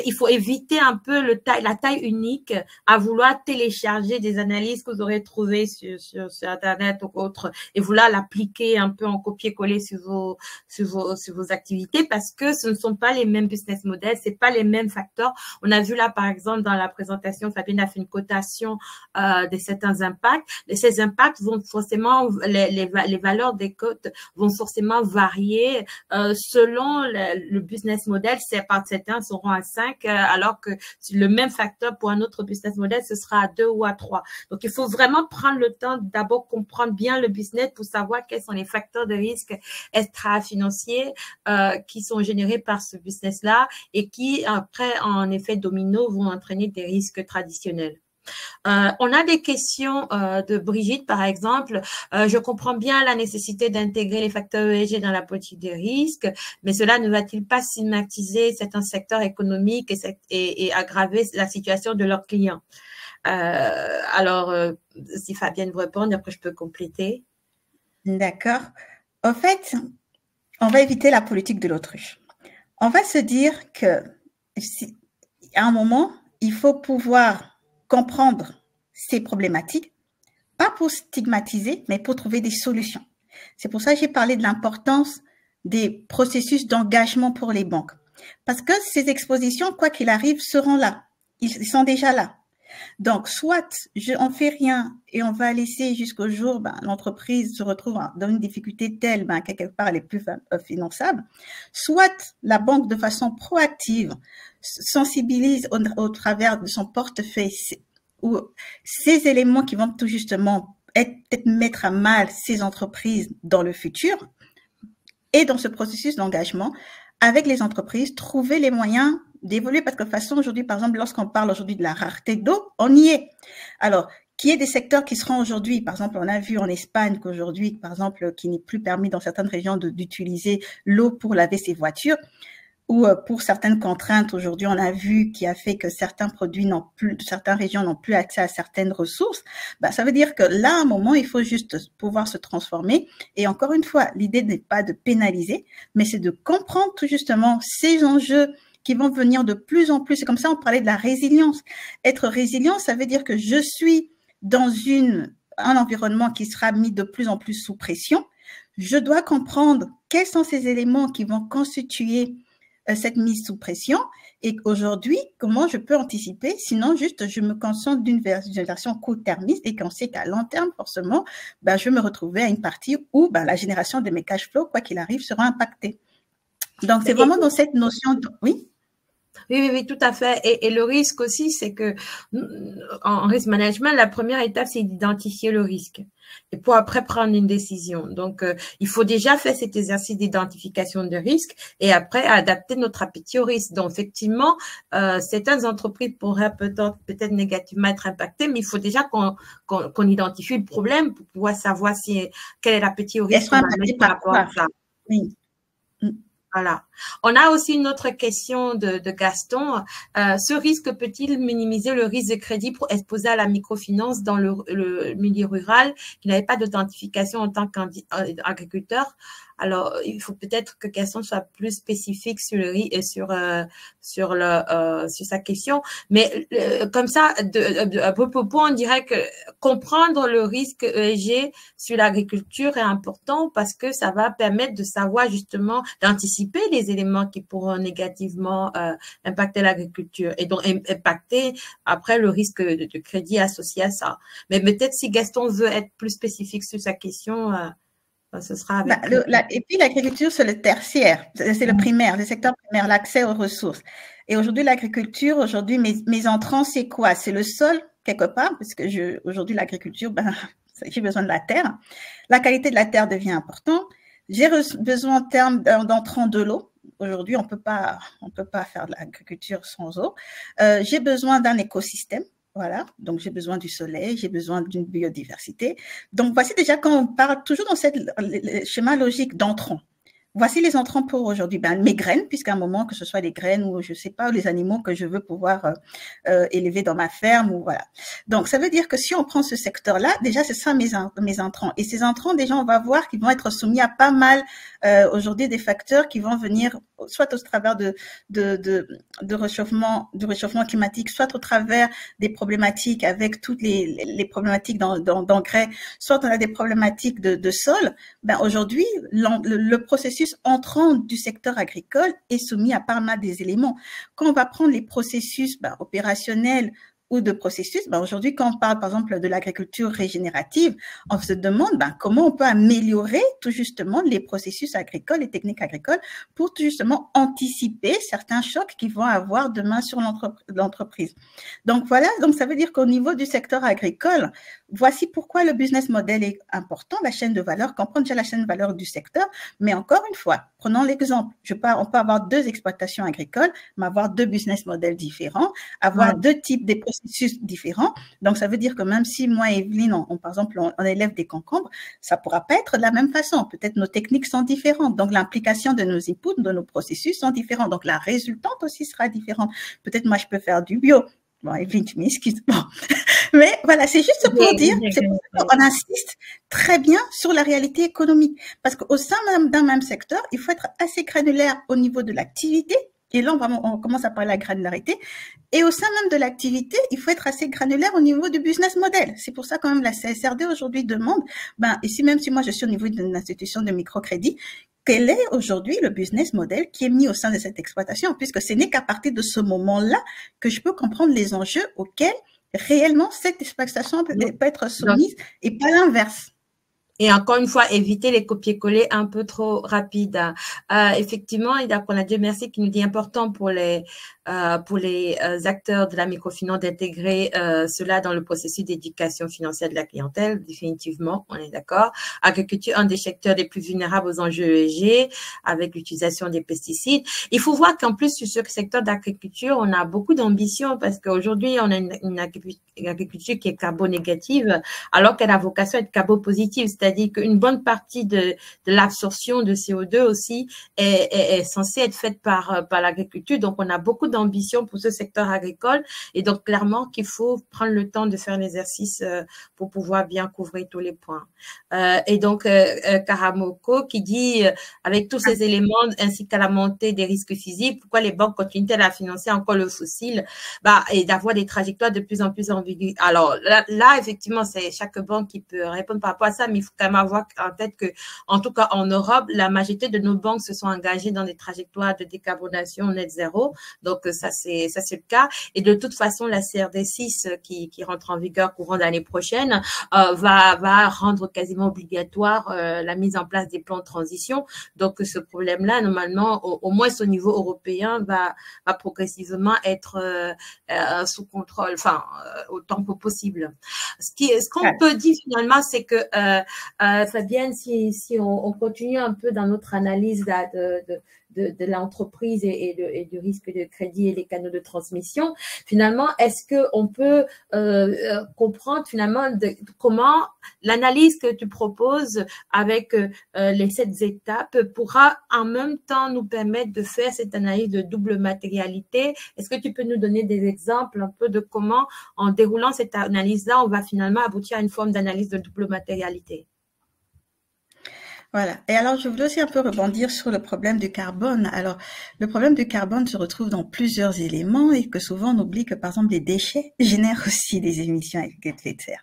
il faut éviter un peu la taille unique à vouloir télécharger des analyses que vous aurez trouvées sur Internet ou autre et vouloir l'appliquer un peu en copier-coller sur vos activités parce que ce ne sont pas les mêmes business models, c'est pas les mêmes facteurs. On a vu là, par exemple, dans la présentation, Fabienne a fait une cotation de certains impacts. Et ces impacts vont forcément, les valeurs des cotes vont forcément varier selon le business model. Certains seront à 5, alors que le même facteur pour un autre business model, ce sera à 2 ou à 3. Donc, il faut vraiment prendre le temps d'abord comprendre bien le business pour savoir quels sont les facteurs de risque extra-financiers qui sont générés par ce business-là et qui, après, en effet domino, vont entraîner des risques traditionnels. On a des questions de Brigitte, par exemple. Je comprends bien la nécessité d'intégrer les facteurs ESG dans la politique des risques, mais cela ne va-t-il pas stigmatiser certains secteurs économiques et aggraver la situation de leurs clients? Alors, si Fabienne vous répond, après je peux compléter. D'accord. En fait, on va éviter la politique de l'autruche. On va se dire que à un moment, il faut pouvoir comprendre ces problématiques, pas pour stigmatiser, mais pour trouver des solutions. C'est pour ça que j'ai parlé de l'importance des processus d'engagement pour les banques. Parce que ces expositions, quoi qu'il arrive, seront là. Ils sont déjà là. Donc, soit on fait rien et on va laisser jusqu'au jour, l'entreprise se retrouve dans une difficulté telle, quelque part, elle est plus finançable. Soit la banque, de façon proactive, sensibilise au travers de son portefeuille ou ces éléments qui vont tout justement peut-être mettre à mal ces entreprises dans le futur. Et dans ce processus d'engagement, avec les entreprises, trouver les moyens d'évoluer parce que de toute façon, aujourd'hui, par exemple, lorsqu'on parle aujourd'hui de la rareté d'eau, on y est. Alors, qu'il y ait des secteurs qui seront aujourd'hui, par exemple, on a vu en Espagne qu'aujourd'hui, par exemple, qu'il n'est plus permis dans certaines régions d'utiliser l'eau pour laver ses voitures, ou pour certaines contraintes, aujourd'hui, on a vu qui a fait que certains produits certaines régions n'ont plus accès à certaines ressources. Ça veut dire que là, à un moment, il faut juste pouvoir se transformer. Et encore une fois, l'idée n'est pas de pénaliser, mais c'est de comprendre tout justement ces enjeux qui vont venir de plus en plus. C'est comme ça, on parlait de la résilience. Être résilient, ça veut dire que je suis dans un environnement qui sera mis de plus en plus sous pression. Je dois comprendre quels sont ces éléments qui vont constituer cette mise sous pression et aujourd'hui, comment je peux anticiper, sinon juste je me concentre d'une version court-termiste et qu'on sait qu'à long terme, forcément, je vais me retrouver à une partie où la génération de mes cash flows, quoi qu'il arrive, sera impactée. Donc, c'est vraiment dans cette notion de... Oui. Oui, oui, oui, tout à fait. Et le risque aussi, c'est que en risk management, la première étape, c'est d'identifier le risque et pour après prendre une décision. Donc, il faut déjà faire cet exercice d'identification de risque et après adapter notre appétit au risque. Donc, effectivement, certaines entreprises pourraient peut-être négativement être impactées, mais il faut déjà qu'on identifie le problème pour pouvoir savoir quel est l'appétit au Elles risque sont qu'on va impactées mettre par par rapport à quoi? ça. Oui. Voilà. On a aussi une autre question de Gaston. Ce risque peut-il minimiser le risque de crédit pour exposer à la microfinance dans le milieu rural qui n'avait pas d'authentification en tant qu'agriculteur? Alors, il faut peut-être que Gaston soit plus spécifique sur le risque et sur sa question. Mais comme ça, à propos, on dirait que comprendre le risque ESG sur l'agriculture est important parce que ça va permettre de savoir justement d'anticiper les éléments qui pourront négativement impacter l'agriculture et donc impacter après le risque de crédit associé à ça. Mais peut-être si Gaston veut être plus spécifique sur sa question, ce sera avec et puis l'agriculture, c'est le tertiaire, c'est le primaire, le secteur primaire, l'accès aux ressources. Et aujourd'hui, l'agriculture, aujourd'hui, mes entrants, c'est quoi? C'est le sol, quelque part, parce que aujourd'hui, l'agriculture, j'ai besoin de la terre. La qualité de la terre devient importante. J'ai besoin en termes d'entrants de l'eau. Aujourd'hui, on peut pas faire de l'agriculture sans eau. J'ai besoin d'un écosystème. Voilà, donc j'ai besoin du soleil, j'ai besoin d'une biodiversité. Donc voici déjà quand on parle toujours dans ce schéma logique d'entrants. Voici les entrants pour aujourd'hui. Mes graines, puisqu'à un moment, que ce soit les graines ou je sais pas, les animaux que je veux pouvoir élever dans ma ferme ou voilà. Donc ça veut dire que si on prend ce secteur-là, déjà c'est ça mes entrants. Et ces entrants, déjà on va voir qu'ils vont être soumis à pas mal aujourd'hui des facteurs qui vont venir soit au travers du réchauffement climatique, soit au travers des problématiques avec toutes les problématiques d'engrais, soit on a des problématiques de sol. Aujourd'hui, le processus entrant du secteur agricole est soumis à pas mal des éléments. Quand on va prendre les processus opérationnels ou de processus, aujourd'hui, quand on parle par exemple de l'agriculture régénérative, on se demande comment on peut améliorer tout justement les processus agricoles et techniques agricoles pour tout justement anticiper certains chocs qui vont avoir demain sur l'entreprise. Donc voilà, donc ça veut dire qu'au niveau du secteur agricole, voici pourquoi le business model est important, la chaîne de valeur, comprendre déjà la chaîne de valeur du secteur, mais encore une fois, prenons l'exemple, on peut avoir 2 exploitations agricoles, mais avoir 2 business models différents, avoir 2 types de processus différents. Donc, ça veut dire que même si moi et Evelyne, par exemple, on élève des concombres, ça ne pourra pas être de la même façon. Peut-être nos techniques sont différentes. Donc, l'implication de nos inputs, de nos processus sont différents. Donc, la résultante aussi sera différente. Peut-être moi, je peux faire du bio. Bon, Evelyne, tu m'excuses. Bon. Mais voilà, c'est juste pour dire, c'est pour ça qu'on insiste très bien sur la réalité économique. Parce qu'au sein d'un même secteur, il faut être assez granulaire au niveau de l'activité. Et là, on commence à parler de la granularité. Et au sein même de l'activité, il faut être assez granulaire au niveau du business model. C'est pour ça quand même la CSRD aujourd'hui demande, ici même si moi je suis au niveau d'une institution de microcrédit, quel est aujourd'hui le business model qui est mis au sein de cette exploitation, puisque ce n'est qu'à partir de ce moment-là que je peux comprendre les enjeux auxquels réellement cette exploitation peut être soumise et pas l'inverse. Et encore une fois, éviter les copier-coller un peu trop rapides. Effectivement, il y a Dieu merci qui nous dit important pour les acteurs de la microfinance d'intégrer cela dans le processus d'éducation financière de la clientèle. Définitivement, on est d'accord. Agriculture, un des secteurs les plus vulnérables aux enjeux ESG, avec l'utilisation des pesticides. Il faut voir qu'en plus, sur ce secteur d'agriculture, on a beaucoup d'ambition parce qu'aujourd'hui, on a une agriculture qui est carbonégative, alors qu'elle a vocation à être carbopositive, c'est-à-dire qu'une bonne partie de l'absorption de CO2 aussi est censée être faite par l'agriculture. Donc, on a beaucoup d'ambition pour ce secteur agricole et donc clairement qu'il faut prendre le temps de faire l'exercice pour pouvoir bien couvrir tous les points. Et donc, Karamoko qui dit, avec tous ces éléments ainsi qu'à la montée des risques physiques, pourquoi les banques continuent-elles à financer encore le fossile et d'avoir des trajectoires de plus en plus ambiguës. Alors là effectivement, c'est chaque banque qui peut répondre par rapport à ça, mais il faut quand même avoir en tête que, en tout cas en Europe, la majorité de nos banques se sont engagées dans des trajectoires de décarbonation net zéro. Donc ça c'est le cas. Et de toute façon, la CRD6 qui rentre en vigueur courant d'année prochaine va rendre quasiment obligatoire la mise en place des plans de transition. Donc ce problème-là, normalement, au moins au niveau européen, va progressivement être sous contrôle, enfin autant que possible. Ce qu'on peut dire finalement, c'est que Fabienne, si on continue un peu dans notre analyse là, de l'entreprise et du risque de crédit et les canaux de transmission, finalement, est-ce qu'on peut comprendre finalement comment l'analyse que tu proposes avec les 7 étapes pourra en même temps nous permettre de faire cette analyse de double matérialité? Est-ce que tu peux nous donner des exemples un peu de comment, en déroulant cette analyse-là, on va finalement aboutir à une forme d'analyse de double matérialité? Voilà. Et alors, je voulais aussi un peu rebondir sur le problème du carbone. Alors, le problème du carbone se retrouve dans plusieurs éléments et que souvent on oublie que, par exemple, les déchets génèrent aussi des émissions à effet de serre.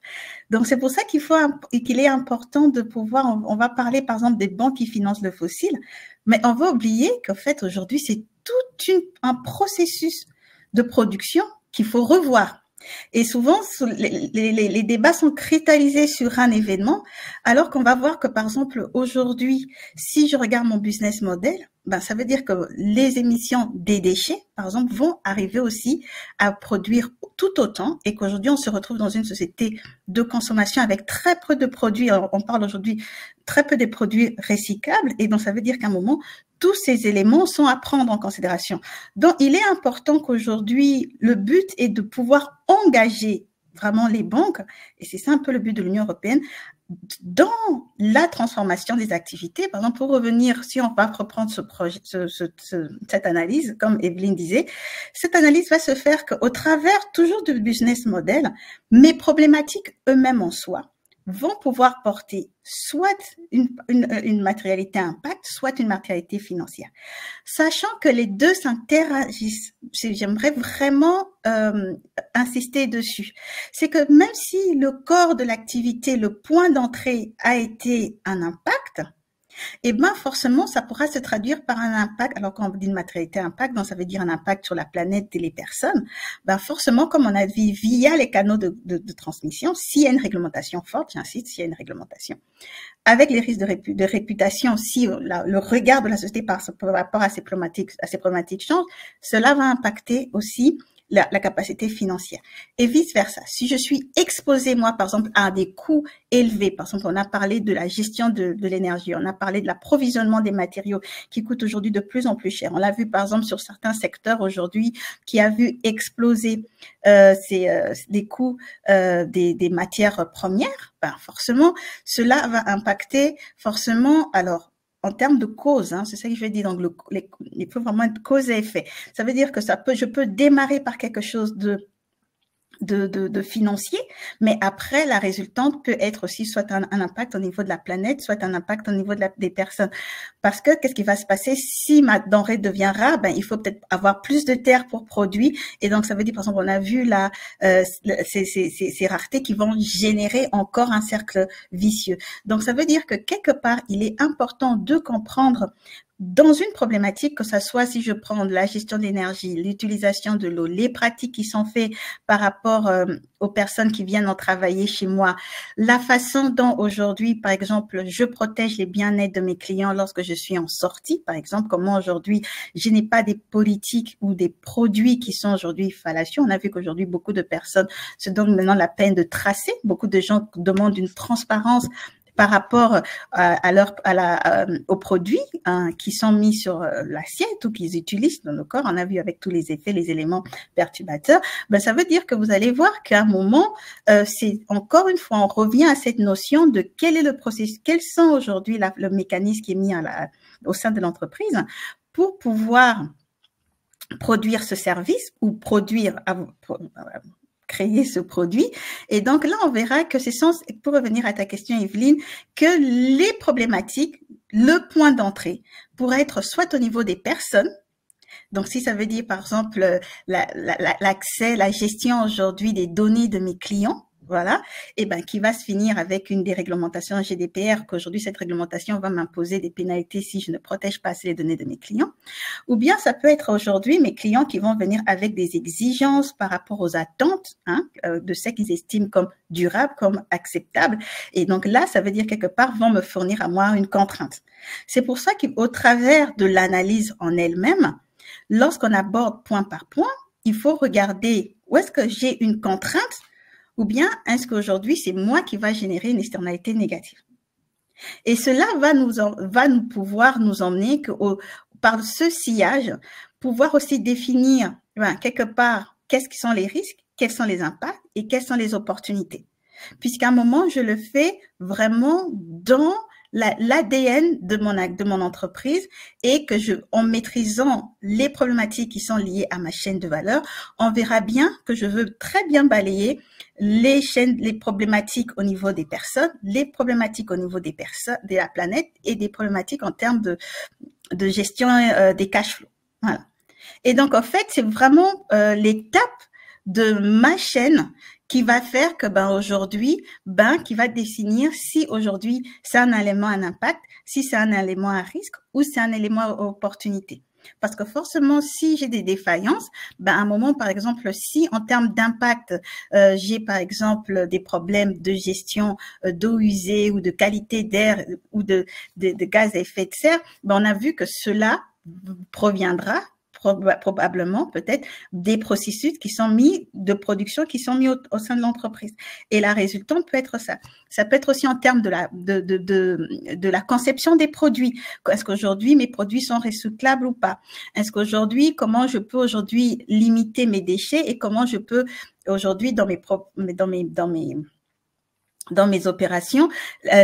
Donc, c'est pour ça qu'il est important de pouvoir, on va parler, par exemple, des banques qui financent le fossile, mais on va oublier qu'en fait, aujourd'hui, c'est tout un processus de production qu'il faut revoir. Et souvent, les débats sont cristallisés sur un événement, alors qu'on va voir que, par exemple, aujourd'hui, si je regarde mon business model, ben, ça veut dire que les émissions des déchets, par exemple, vont arriver aussi à produire tout autant et qu'aujourd'hui, on se retrouve dans une société de consommation avec très peu de produits. Alors, on parle aujourd'hui très peu des produits recyclables et donc ça veut dire qu'à un moment, tous ces éléments sont à prendre en considération. Donc, il est important qu'aujourd'hui, le but est de pouvoir engager vraiment les banques, et c'est ça un peu le but de l'Union européenne, dans la transformation des activités. Par exemple, pour revenir, si on va reprendre ce projet, cette analyse, comme Evelyne disait, cette analyse va se faire qu'au travers toujours du business model, mes problématiques eux-mêmes en soi vont pouvoir porter soit une matérialité impact, soit une matérialité financière. Sachant que les deux s'interagissent, j'aimerais vraiment insister dessus. C'est que même si le corps de l'activité, le point d'entrée a été un impact, et ben forcément, ça pourra se traduire par un impact. Alors quand on dit une matérialité impact, donc ça veut dire un impact sur la planète et les personnes. Ben forcément, comme on a vu via les canaux de transmission, s'il y a une réglementation forte, j'insiste, s'il y a une réglementation, avec les risques de réputation, si le regard de la société par rapport à ces problématiques change, cela va impacter aussi la capacité financière. Et vice versa. Si je suis exposée, moi, par exemple, à des coûts élevés, par exemple, on a parlé de la gestion de l'énergie, on a parlé de l'approvisionnement des matériaux qui coûtent aujourd'hui de plus en plus cher. On l'a vu, par exemple, sur certains secteurs aujourd'hui qui a vu exploser les coûts des matières premières. Ben, forcément, cela va impacter forcément, alors, en termes de cause, hein, c'est ça que je vais dire. Donc, il faut vraiment être cause et effet. Ça veut dire que je peux démarrer par quelque chose de financier, mais après, la résultante peut être aussi soit un impact au niveau de la planète, soit un impact au niveau des personnes. Parce que, qu'est-ce qui va se passer si ma denrée devient rare? Ben, il faut peut-être avoir plus de terre pour produire. Et donc, ça veut dire, par exemple, on a vu ces raretés qui vont générer encore un cercle vicieux. Donc, ça veut dire que quelque part, il est important de comprendre dans une problématique, que ça soit si je prends la gestion de l'énergie, l'utilisation de l'eau, les pratiques qui sont faites par rapport aux personnes qui viennent en travailler chez moi, la façon dont aujourd'hui, par exemple, je protège les bien-être de mes clients lorsque je suis en sortie, par exemple, comment aujourd'hui je n'ai pas des politiques ou des produits qui sont aujourd'hui fallacieux. On a vu qu'aujourd'hui, beaucoup de personnes se donnent maintenant la peine de tracer. Beaucoup de gens demandent une transparence par rapport aux produits qui sont mis sur l'assiette ou qu'ils utilisent dans nos corps. On a vu avec tous les effets, les éléments perturbateurs. Ben, ça veut dire que vous allez voir qu'à un moment, c'est encore une fois, on revient à cette notion de quel est le processus, quels sont aujourd'hui le mécanisme qui est mis au sein de l'entreprise pour pouvoir produire ce service ou créer ce produit. Et donc là, on verra que pour revenir à ta question, Evelyne, que les problématiques, le point d'entrée pourrait être soit au niveau des personnes. Donc, si ça veut dire, par exemple, l'accès, la gestion aujourd'hui des données de mes clients, voilà, et ben qui va se finir avec une déréglementation GDPR, qu'aujourd'hui cette réglementation va m'imposer des pénalités si je ne protège pas assez les données de mes clients. Ou bien ça peut être aujourd'hui mes clients qui vont venir avec des exigences par rapport aux attentes de ce qu'ils estiment comme durable, comme acceptable. Et donc là, ça veut dire quelque part vont me fournir à moi une contrainte. C'est pour ça qu'au travers de l'analyse en elle-même, lorsqu'on aborde point par point, il faut regarder où est-ce que j'ai une contrainte ou bien est-ce qu'aujourd'hui, c'est moi qui va générer une externalité négative. Et cela va nous pouvoir nous emmener par ce sillage, pouvoir aussi définir quelque part qu'est-ce qui sont les risques, quels sont les impacts et quelles sont les opportunités. Puisqu'à un moment, je le fais vraiment dans l'ADN de mon entreprise et que en maîtrisant les problématiques qui sont liées à ma chaîne de valeur, on verra bien que je veux très bien balayer les problématiques au niveau des personnes, les problématiques au niveau des personnes, de la planète et des problématiques en termes de gestion des cash flows. Voilà. Et donc, en fait, c'est vraiment l'étape de ma chaîne qui va faire que aujourd'hui, qui va définir si aujourd'hui c'est un élément à impact, si c'est un élément à risque ou c'est un élément à opportunité. Parce que forcément, si j'ai des défaillances, à un moment, par exemple, si en termes d'impact, j'ai par exemple des problèmes de gestion d'eau usée ou de qualité d'air ou de gaz à effet de serre, on a vu que cela proviendra probablement peut-être des processus qui sont mis de production qui sont mis au sein de l'entreprise. Et la résultante peut être ça. Ça peut être aussi en termes de la conception des produits. Est-ce qu'aujourd'hui mes produits sont recyclables ou pas? Est-ce qu'aujourd'hui, comment je peux aujourd'hui limiter mes déchets et comment je peux aujourd'hui dans mes opérations,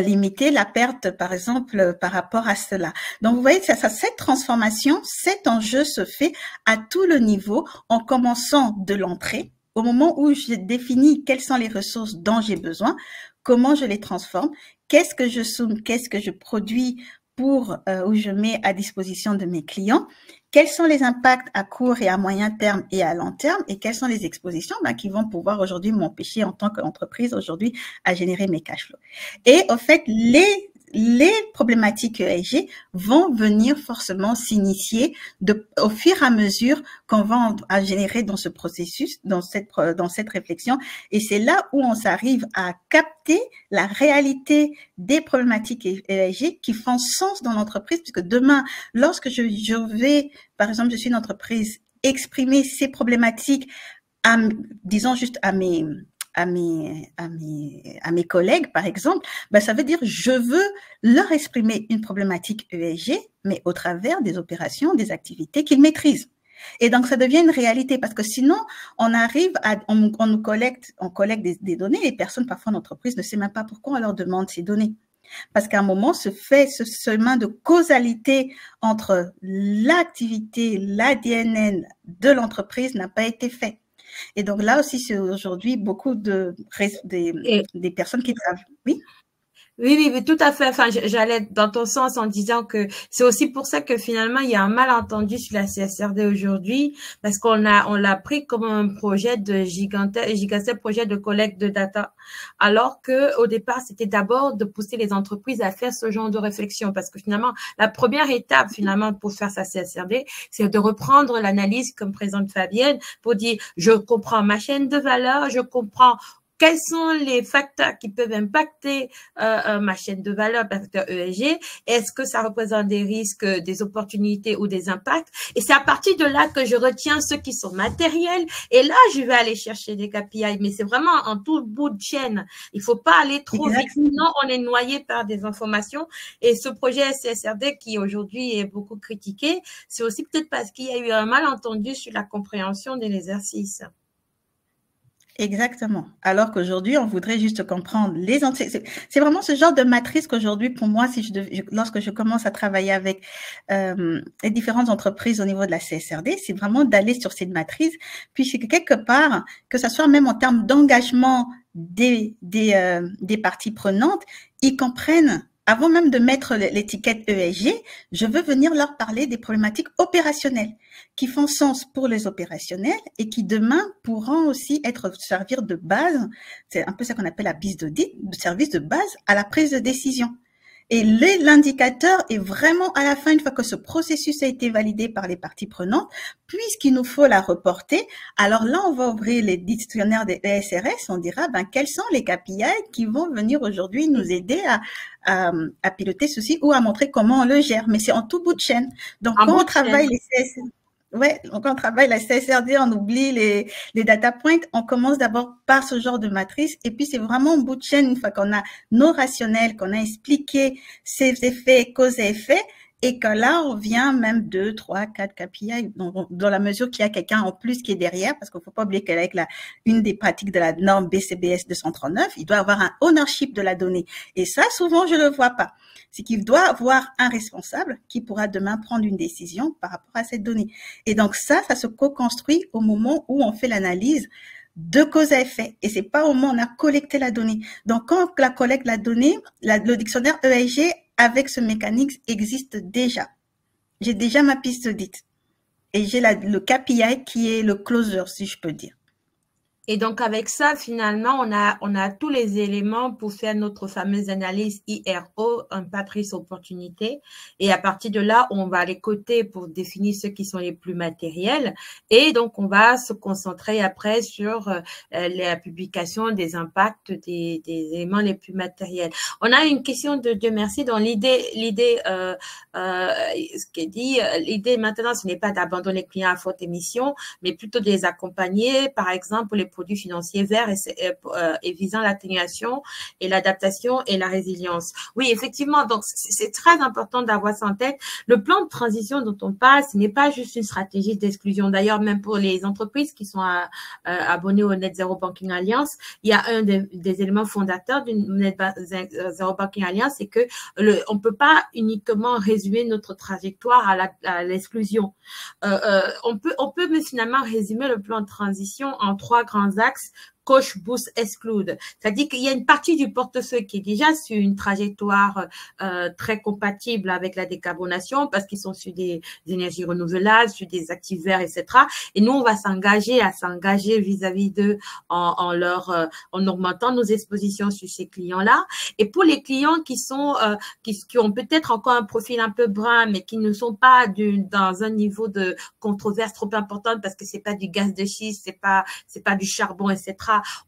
limiter la perte, par exemple, par rapport à cela. Donc, vous voyez, cette transformation, cet enjeu se fait à tout le niveau, en commençant de l'entrée, au moment où je définis quelles sont les ressources dont j'ai besoin, comment je les transforme, qu'est-ce que je produis ou je mets à disposition de mes clients, quels sont les impacts à court et à moyen terme et à long terme et quelles sont les expositions qui vont pouvoir aujourd'hui m'empêcher en tant qu'entreprise aujourd'hui à générer mes cash flows. Et au fait, les problématiques ESG vont venir forcément s'initier au fur et à mesure qu'on va générer dans ce processus, dans cette réflexion. Et c'est là où on s'arrive à capter la réalité des problématiques ESG qui font sens dans l'entreprise, puisque demain, lorsque je vais, par exemple, je suis une entreprise, exprimer ces problématiques disons juste à mes collègues, par exemple, ça veut dire je veux leur exprimer une problématique ESG, mais au travers des opérations, des activités qu'ils maîtrisent. Et donc, ça devient une réalité parce que sinon, on collecte des données. Les personnes, parfois en entreprise, ne savent même pas pourquoi on leur demande ces données. Parce qu'à un moment, ce chemin de causalité entre l'activité, l'ADN de l'entreprise n'a pas été fait. Et donc là aussi, c'est aujourd'hui beaucoup des personnes qui travaillent. Oui. Oui, tout à fait. Enfin, j'allais dans ton sens en disant que c'est aussi pour ça que finalement, il y a un malentendu sur la CSRD aujourd'hui, parce qu'on l'a pris comme un projet de gigantesque projet de collecte de data, alors que au départ, c'était d'abord de pousser les entreprises à faire ce genre de réflexion, parce que finalement, la première étape, finalement, pour faire sa CSRD, c'est de reprendre l'analyse comme présente Fabienne pour dire, je comprends ma chaîne de valeur, je comprends quels sont les facteurs qui peuvent impacter ma chaîne de valeur, facteur ESG? Est-ce que ça représente des risques, des opportunités ou des impacts? Et c'est à partir de là que je retiens ceux qui sont matériels. Et là, je vais aller chercher des KPI. Mais c'est vraiment en tout bout de chaîne. Il faut pas aller trop vite. Sinon, on est noyé par des informations. Et ce projet CSRD qui aujourd'hui est beaucoup critiqué, c'est aussi peut-être parce qu'il y a eu un malentendu sur la compréhension de l'exercice. Exactement. Alors qu'aujourd'hui, on voudrait juste comprendre c'est vraiment ce genre de matrice qu'aujourd'hui, pour moi, lorsque je commence à travailler avec les différentes entreprises au niveau de la CSRD, c'est vraiment d'aller sur cette matrice, puisque quelque part, que ça soit même en termes d'engagement des parties prenantes, ils comprennent avant même de mettre l'étiquette ESG, je veux venir leur parler des problématiques opérationnelles qui font sens pour les opérationnels et qui demain pourront aussi servir de base, c'est un peu ça qu'on appelle la base d'audit, de service de base à la prise de décision. Et l'indicateur est vraiment à la fin, une fois que ce processus a été validé par les parties prenantes, puisqu'il nous faut la reporter, alors là, on va ouvrir les dictionnaires des ESRS, on dira, quels sont les KPI qui vont venir aujourd'hui nous aider à piloter ceci ou à montrer comment on le gère. Mais c'est en tout bout de chaîne. Donc, quand on travaille les CSR, quand on travaille la CSRD, on oublie les data points. On commence d'abord par ce genre de matrice. Et puis, c'est vraiment au bout de chaîne, une fois qu'on a nos rationnels, qu'on a expliqué ces effets, cause et effet, et que là, on vient même 2, 3, 4 KPI, dans la mesure qu'il y a quelqu'un en plus qui est derrière, parce qu'il faut pas oublier qu'avec une des pratiques de la norme BCBS 239, il doit avoir un ownership de la donnée. Et ça, souvent, je le vois pas. C'est qu'il doit avoir un responsable qui pourra demain prendre une décision par rapport à cette donnée. Et donc ça se co-construit au moment où on fait l'analyse de cause à effet. Et c'est pas au moment où on a collecté la donnée. Donc quand la collecte la donnée, le dictionnaire ESG avec ce mécanisme existe déjà. J'ai déjà ma piste d'audit. Et j'ai le KPI qui est le closer, si je peux dire. Et donc, avec ça, finalement, on a tous les éléments pour faire notre fameuse analyse IRO, Impact Opportunité. Et à partir de là, on va les coter pour définir ceux qui sont les plus matériels. Et donc, on va se concentrer après sur la publication des impacts des éléments les plus matériels. On a une question de merci. Donc, ce qui est dit, l'idée maintenant, ce n'est pas d'abandonner les clients à forte émission, mais plutôt de les accompagner, par exemple, pour les produits financiers verts et visant l'atténuation et l'adaptation et la résilience. Oui, effectivement, donc c'est très important d'avoir ça en tête. Le plan de transition dont on parle, ce n'est pas juste une stratégie d'exclusion. D'ailleurs, même pour les entreprises qui sont abonnées au Net Zero Banking Alliance, il y a un des éléments fondateurs du Net Zero Banking Alliance, c'est que on peut pas uniquement résumer notre trajectoire à l'exclusion. On peut mais finalement résumer le plan de transition en 3 grands axes: coach, boost, exclude. C'est-à-dire qu'il y a une partie du portefeuille qui est déjà sur une trajectoire très compatible avec la décarbonation parce qu'ils sont sur des énergies renouvelables, sur des actifs verts, etc. Et nous, on va s'engager vis-à-vis d'eux en augmentant nos expositions sur ces clients-là. Et pour les clients qui sont qui ont peut-être encore un profil un peu brun, mais qui ne sont pas dans un niveau de controverse trop important parce que c'est pas du gaz de schiste, c'est pas du charbon, etc.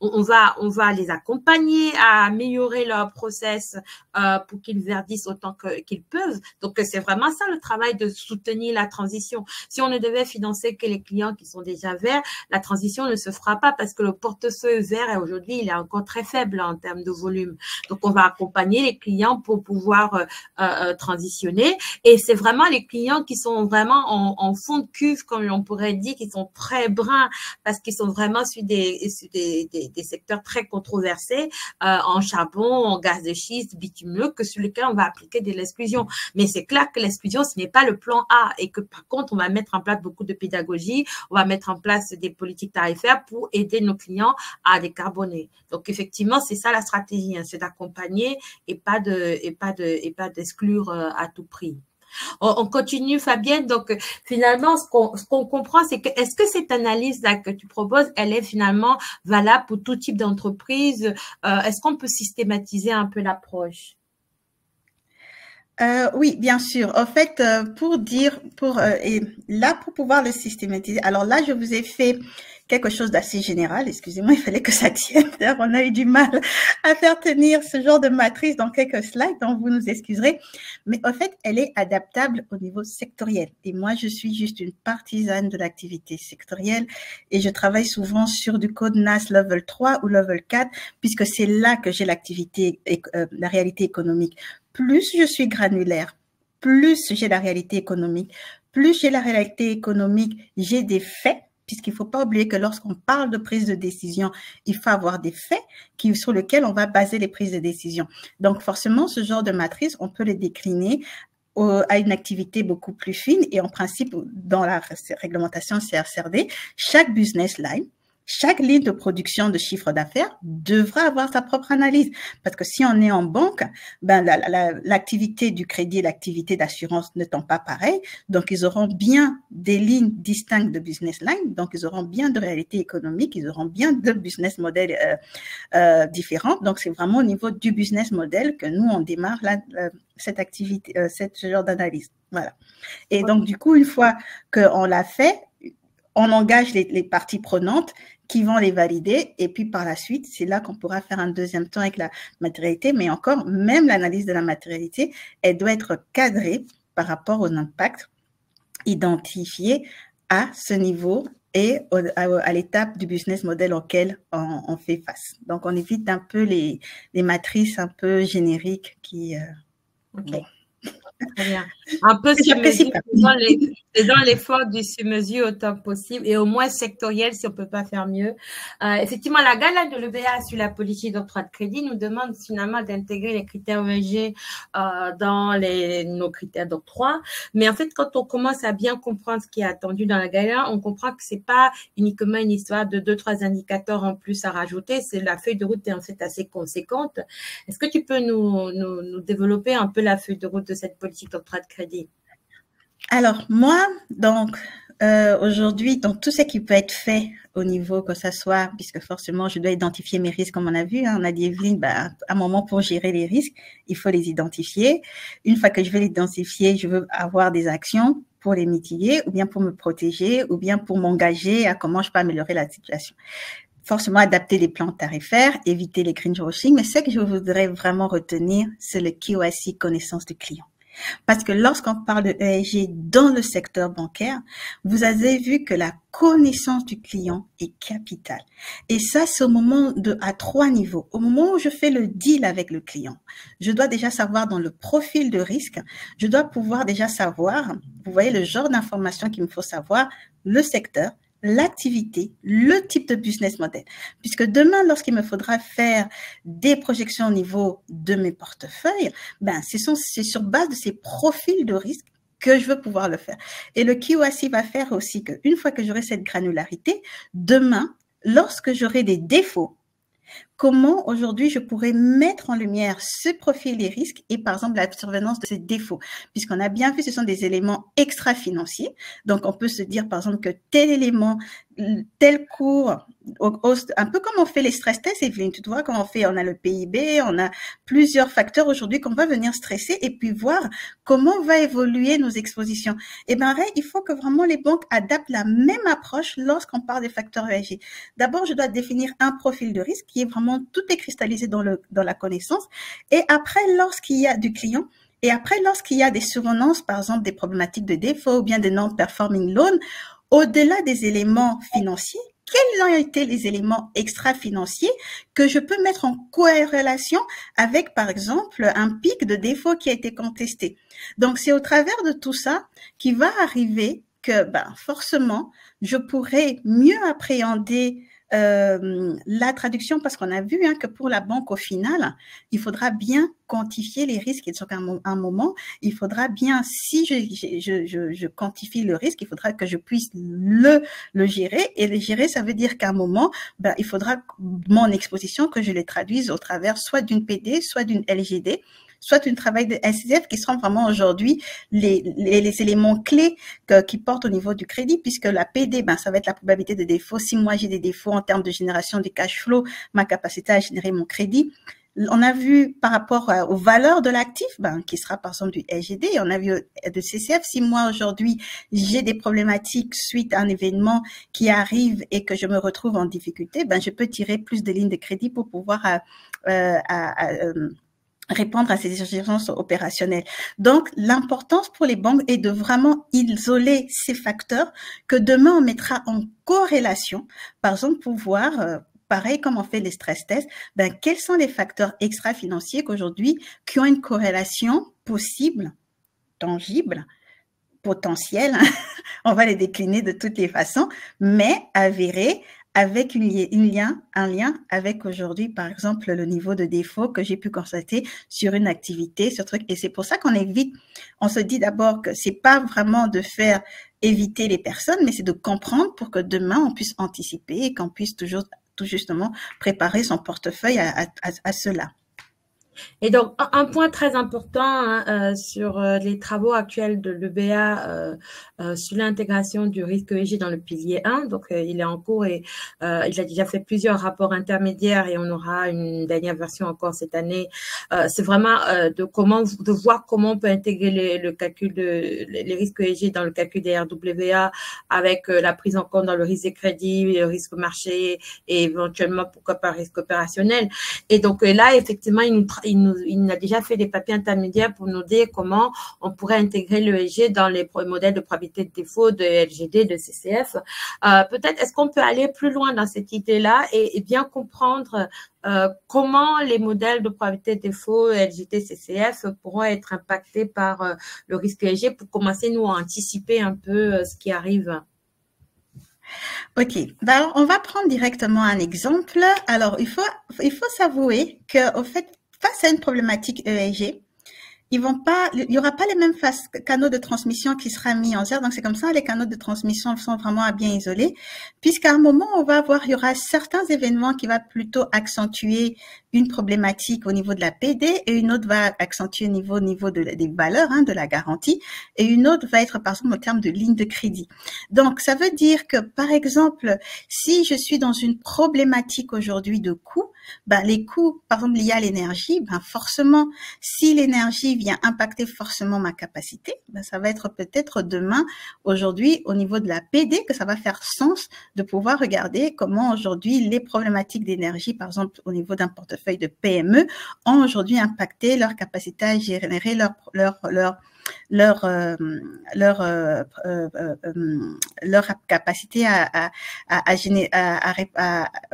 On va les accompagner à améliorer leur process pour qu'ils verdissent autant qu'ils peuvent. Donc, c'est vraiment ça le travail de soutenir la transition. Si on ne devait financer que les clients qui sont déjà verts, la transition ne se fera pas parce que le portefeuille vert aujourd'hui, il est encore très faible en termes de volume. Donc, on va accompagner les clients pour pouvoir transitionner. Et c'est vraiment les clients qui sont vraiment en fond de cuve, comme on pourrait dire, qui sont très bruns parce qu'ils sont vraiment sur des secteurs très controversés en charbon, en gaz de schiste, bitumineux, que sur lesquels on va appliquer de l'exclusion. Mais c'est clair que l'exclusion, ce n'est pas le plan A et que par contre, on va mettre en place beaucoup de pédagogie, on va mettre en place des politiques tarifaires pour aider nos clients à décarboner. Donc, effectivement, c'est ça la stratégie, hein, c'est d'accompagner et pas d'exclure à tout prix. On continue, Fabienne. Donc, finalement, ce qu'on comprend, c'est que est-ce que cette analyse-là que tu proposes, elle est finalement valable pour tout type d'entreprise? Est-ce qu'on peut systématiser un peu l'approche? Oui, bien sûr. En fait, pour pouvoir le systématiser, alors là, je vous ai fait quelque chose d'assez général. Excusez-moi, il fallait que ça tienne. On a eu du mal à faire tenir ce genre de matrice dans quelques slides, donc vous nous excuserez. Mais en fait, elle est adaptable au niveau sectoriel. Et moi, je suis juste une partisane de l'activité sectorielle et je travaille souvent sur du code NAS Level 3 ou Level 4 puisque c'est là que j'ai la réalité économique. Plus je suis granulaire, plus j'ai la réalité économique. Plus j'ai la réalité économique, j'ai des faits, puisqu'il ne faut pas oublier que lorsqu'on parle de prise de décision, il faut avoir des faits sur lesquels on va baser les prises de décision. Donc, forcément, ce genre de matrice, on peut les décliner à une activité beaucoup plus fine et en principe, dans la réglementation CSRD, chaque business line chaque ligne de production de chiffre d'affaires devra avoir sa propre analyse. Parce que si on est en banque, ben l'activité du crédit et l'activité d'assurance n'étant pas pareilles, donc ils auront bien des lignes distinctes de business line, donc ils auront bien de réalité économique, ils auront bien de business model différents. Donc c'est vraiment au niveau du business model que nous on démarre cette activité, ce genre d'analyse. Voilà. Et donc du coup, une fois qu'on l'a fait, on engage les parties prenantes qui vont les valider et puis par la suite, c'est là qu'on pourra faire un deuxième temps avec la matérialité. Mais encore, même l'analyse de la matérialité, elle doit être cadrée par rapport aux impacts identifiés à ce niveau et à l'étape du business model auquel on fait face. Donc, on évite un peu les matrices un peu génériques qui… Bon. Très bien. Un peu sur mesure, faisant l'effort du sur mesure autant que possible et au moins sectoriel si on ne peut pas faire mieux. Effectivement, la guideline de l'EBA sur la politique d'octroi de crédit nous demande finalement d'intégrer les critères ESG dans nos critères d'octroi. Mais en fait, quand on commence à bien comprendre ce qui est attendu dans la guideline, on comprend que c'est pas uniquement une histoire de 2-3 indicateurs en plus à rajouter. C'est la feuille de route est en fait assez conséquente. Est-ce que tu peux nous développer un peu la feuille de route de cette politique d'octroi de crédit? Alors, moi, donc, aujourd'hui, donc, tout ce qui peut être fait au niveau que ça soit, puisque forcément, je dois identifier mes risques, comme on a vu, hein, on a dit, Evelyne, à un moment, pour gérer les risques, il faut les identifier. Une fois que je vais les identifier, je veux avoir des actions pour les mitiguer, ou bien pour me protéger, ou bien pour m'engager à comment je peux améliorer la situation. Forcément, adapter les plans tarifaires, éviter les greenwashing, mais ce que je voudrais vraiment retenir, c'est le KYC, connaissance du client. Parce que lorsqu'on parle de ESG dans le secteur bancaire, vous avez vu que la connaissance du client est capitale. Et ça, c'est à 3 niveaux. Au moment où je fais le deal avec le client, je dois déjà savoir dans le profil de risque, je dois pouvoir déjà savoir, vous voyez le genre d'information qu'il me faut savoir, le secteur, l'activité, le type de business model. Puisque demain, lorsqu'il me faudra faire des projections au niveau de mes portefeuilles, c'est sur base de ces profils de risque que je veux pouvoir le faire. Et le KYC va faire aussi qu'une fois que j'aurai cette granularité, demain, lorsque j'aurai des défauts, comment aujourd'hui je pourrais mettre en lumière ce profil des risques et par exemple la survenance de ces défauts, puisqu'on a bien vu ce sont des éléments extra-financiers, donc on peut se dire par exemple que tel élément, tel cours, un peu comme on fait les stress tests, Evelyne, tu vois, quand on a le PIB, on a plusieurs facteurs aujourd'hui qu'on va venir stresser et puis voir comment va évoluer nos expositions. Et il faut que vraiment les banques adaptent la même approche lorsqu'on parle des facteurs ESG. D'abord, je dois définir un profil de risque qui est vraiment tout est cristallisé dans la connaissance. Et après, lorsqu'il y a du client, et après, lorsqu'il y a des survenances, par exemple, des problématiques de défaut ou bien des non-performing loans, au-delà des éléments financiers, quels ont été les éléments extra-financiers que je peux mettre en corrélation avec, par exemple, un pic de défaut qui a été contesté. Donc, c'est au travers de tout ça qu'il va arriver que, forcément, je pourrais mieux appréhender la traduction, parce qu'on a vu que pour la banque, au final, il faudra bien quantifier les risques. Et donc, à un moment, il faudra bien, si je quantifie le risque, il faudra que je puisse le gérer. Et le gérer, ça veut dire qu'à un moment, il faudra mon exposition que je les traduise au travers soit d'une PD, soit d'une LGD, soit un travail de SCF qui seront vraiment aujourd'hui les éléments clés qui portent au niveau du crédit, puisque la PD, ça va être la probabilité de défaut. Si moi j'ai des défauts en termes de génération du cash flow, ma capacité à générer mon crédit. On a vu par rapport aux valeurs de l'actif, qui sera par exemple du LGD, on a vu de CCF. Si moi aujourd'hui j'ai des problématiques suite à un événement qui arrive et que je me retrouve en difficulté, je peux tirer plus de lignes de crédit pour pouvoir répondre à ces urgences opérationnelles. Donc, l'importance pour les banques est de vraiment isoler ces facteurs que demain on mettra en corrélation, par exemple, pour voir, pareil comme on fait les stress tests, quels sont les facteurs extra-financiers qui ont une corrélation possible, tangible, potentielle, on va les décliner de toutes les façons, mais avérée, avec un lien avec aujourd'hui, par exemple, le niveau de défaut que j'ai pu constater sur une activité, sur truc. Et c'est pour ça qu'on évite, on se dit d'abord que c'est pas vraiment de faire éviter les personnes, mais c'est de comprendre pour que demain, on puisse anticiper et qu'on puisse toujours, tout justement, préparer son portefeuille à cela. Et donc, un point très important hein, sur les travaux actuels de l'EBA sur l'intégration du risque ESG dans le pilier 1. Donc, il est en cours et il a déjà fait plusieurs rapports intermédiaires et on aura une dernière version encore cette année. C'est vraiment de voir comment on peut intégrer le calcul les risques ESG dans le calcul des RWA avec la prise en compte dans le risque des crédits, le risque marché et éventuellement, pourquoi pas, risque opérationnel. Et donc, là, effectivement, il a déjà fait des papiers intermédiaires pour nous dire comment on pourrait intégrer l'ESG dans les modèles de probabilité de défaut de LGD, de CCF. Peut-être, est-ce qu'on peut aller plus loin dans cette idée-là et bien comprendre comment les modèles de probabilité de défaut LGD, CCF pourront être impactés par le risque ESG pour commencer, nous, à anticiper un peu ce qui arrive? Ok, alors on va prendre directement un exemple. Alors, il faut s'avouer que, au fait, face à une problématique ESG, il y aura pas les mêmes canaux de transmission qui sera mis en œuvre. Donc, c'est comme ça, les canaux de transmission sont vraiment à bien isoler, puisqu'à un moment, il y aura certains événements qui va plutôt accentuer une problématique au niveau de la PD et une autre va accentuer au niveau des valeurs, hein, de la garantie, et une autre va être, par exemple, au terme de ligne de crédit. Donc, ça veut dire que, par exemple, si je suis dans une problématique aujourd'hui de coûts, les coûts, par exemple, liés à l'énergie, forcément, si l'énergie vient impacter forcément ma capacité, ça va être peut-être demain, aujourd'hui, au niveau de la PD, que ça va faire sens de pouvoir regarder comment aujourd'hui les problématiques d'énergie, par exemple, au niveau d'un portefeuille de PME, ont aujourd'hui impacté leur capacité à générer leur capacité à générer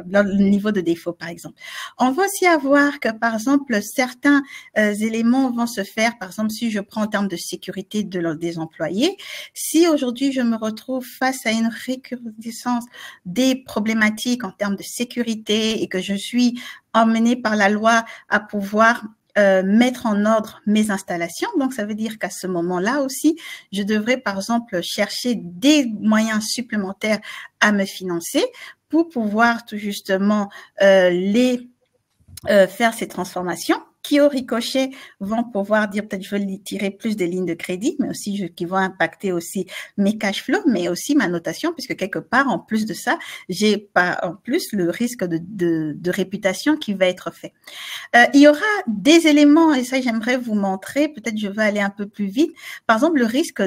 le niveau de défaut, par exemple. On va aussi avoir que, par exemple, certains éléments vont se faire, par exemple, si je prends en termes de sécurité des employés, si aujourd'hui je me retrouve face à une recrudescence des problématiques en termes de sécurité et que je suis emmenée par la loi à pouvoir mettre en ordre mes installations. Donc, ça veut dire qu'à ce moment-là aussi, je devrais, par exemple, chercher des moyens supplémentaires à me financer pour pouvoir tout justement faire ces transformations qui, au ricochet, vont pouvoir dire peut-être je veux tirer plus de lignes de crédit, mais aussi qui vont impacter aussi mes cash flows, mais aussi ma notation, puisque quelque part, en plus de ça, j'ai pas en plus le risque de réputation qui va être fait. Il y aura des éléments, et ça j'aimerais vous montrer, peut-être je vais aller un peu plus vite. Par exemple, le risque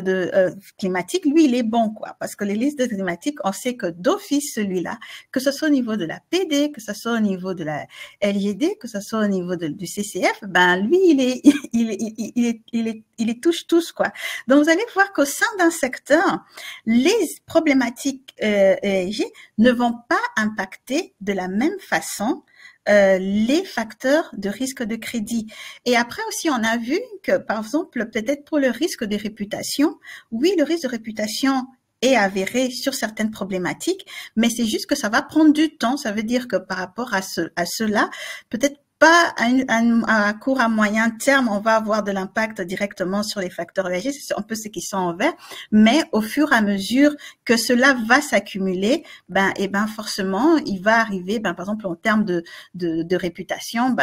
climatique, lui, il est bon, quoi, parce que les risques climatiques, on sait que d'office, celui-là, que ce soit au niveau de la PD, que ce soit au niveau de la LGD, que ce soit au niveau du CCF, lui, il touche tous, quoi. Donc, vous allez voir qu'au sein d'un secteur, les problématiques ESG ne vont pas impacter de la même façon les facteurs de risque de crédit. Et après aussi, on a vu que, par exemple, peut-être pour le risque de réputation, oui, le risque de réputation est avéré sur certaines problématiques, mais c'est juste que ça va prendre du temps. Ça veut dire que par rapport à cela, peut-être pas à court, à moyen terme, on va avoir de l'impact directement sur les facteurs ESG, c'est un peu ceux qui sont en vert, mais au fur et à mesure que cela va s'accumuler, forcément, il va arriver, par exemple, en termes de réputation,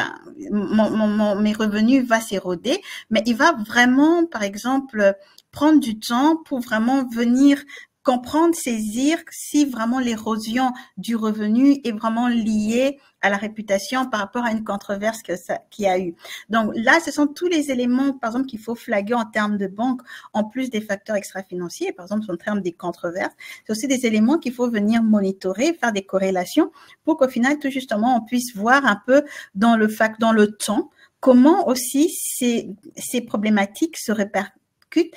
mes revenus va s'éroder, mais il va vraiment, par exemple, prendre du temps pour vraiment venir comprendre, saisir si vraiment l'érosion du revenu est vraiment liée à la réputation par rapport à une controverse qu'il y a eu. Donc là, ce sont tous les éléments, par exemple, qu'il faut flaguer en termes de banque, en plus des facteurs extra-financiers, par exemple, en termes des controverses. C'est aussi des éléments qu'il faut venir monitorer, faire des corrélations pour qu'au final, tout justement, on puisse voir un peu dans le temps comment aussi ces problématiques se répercutent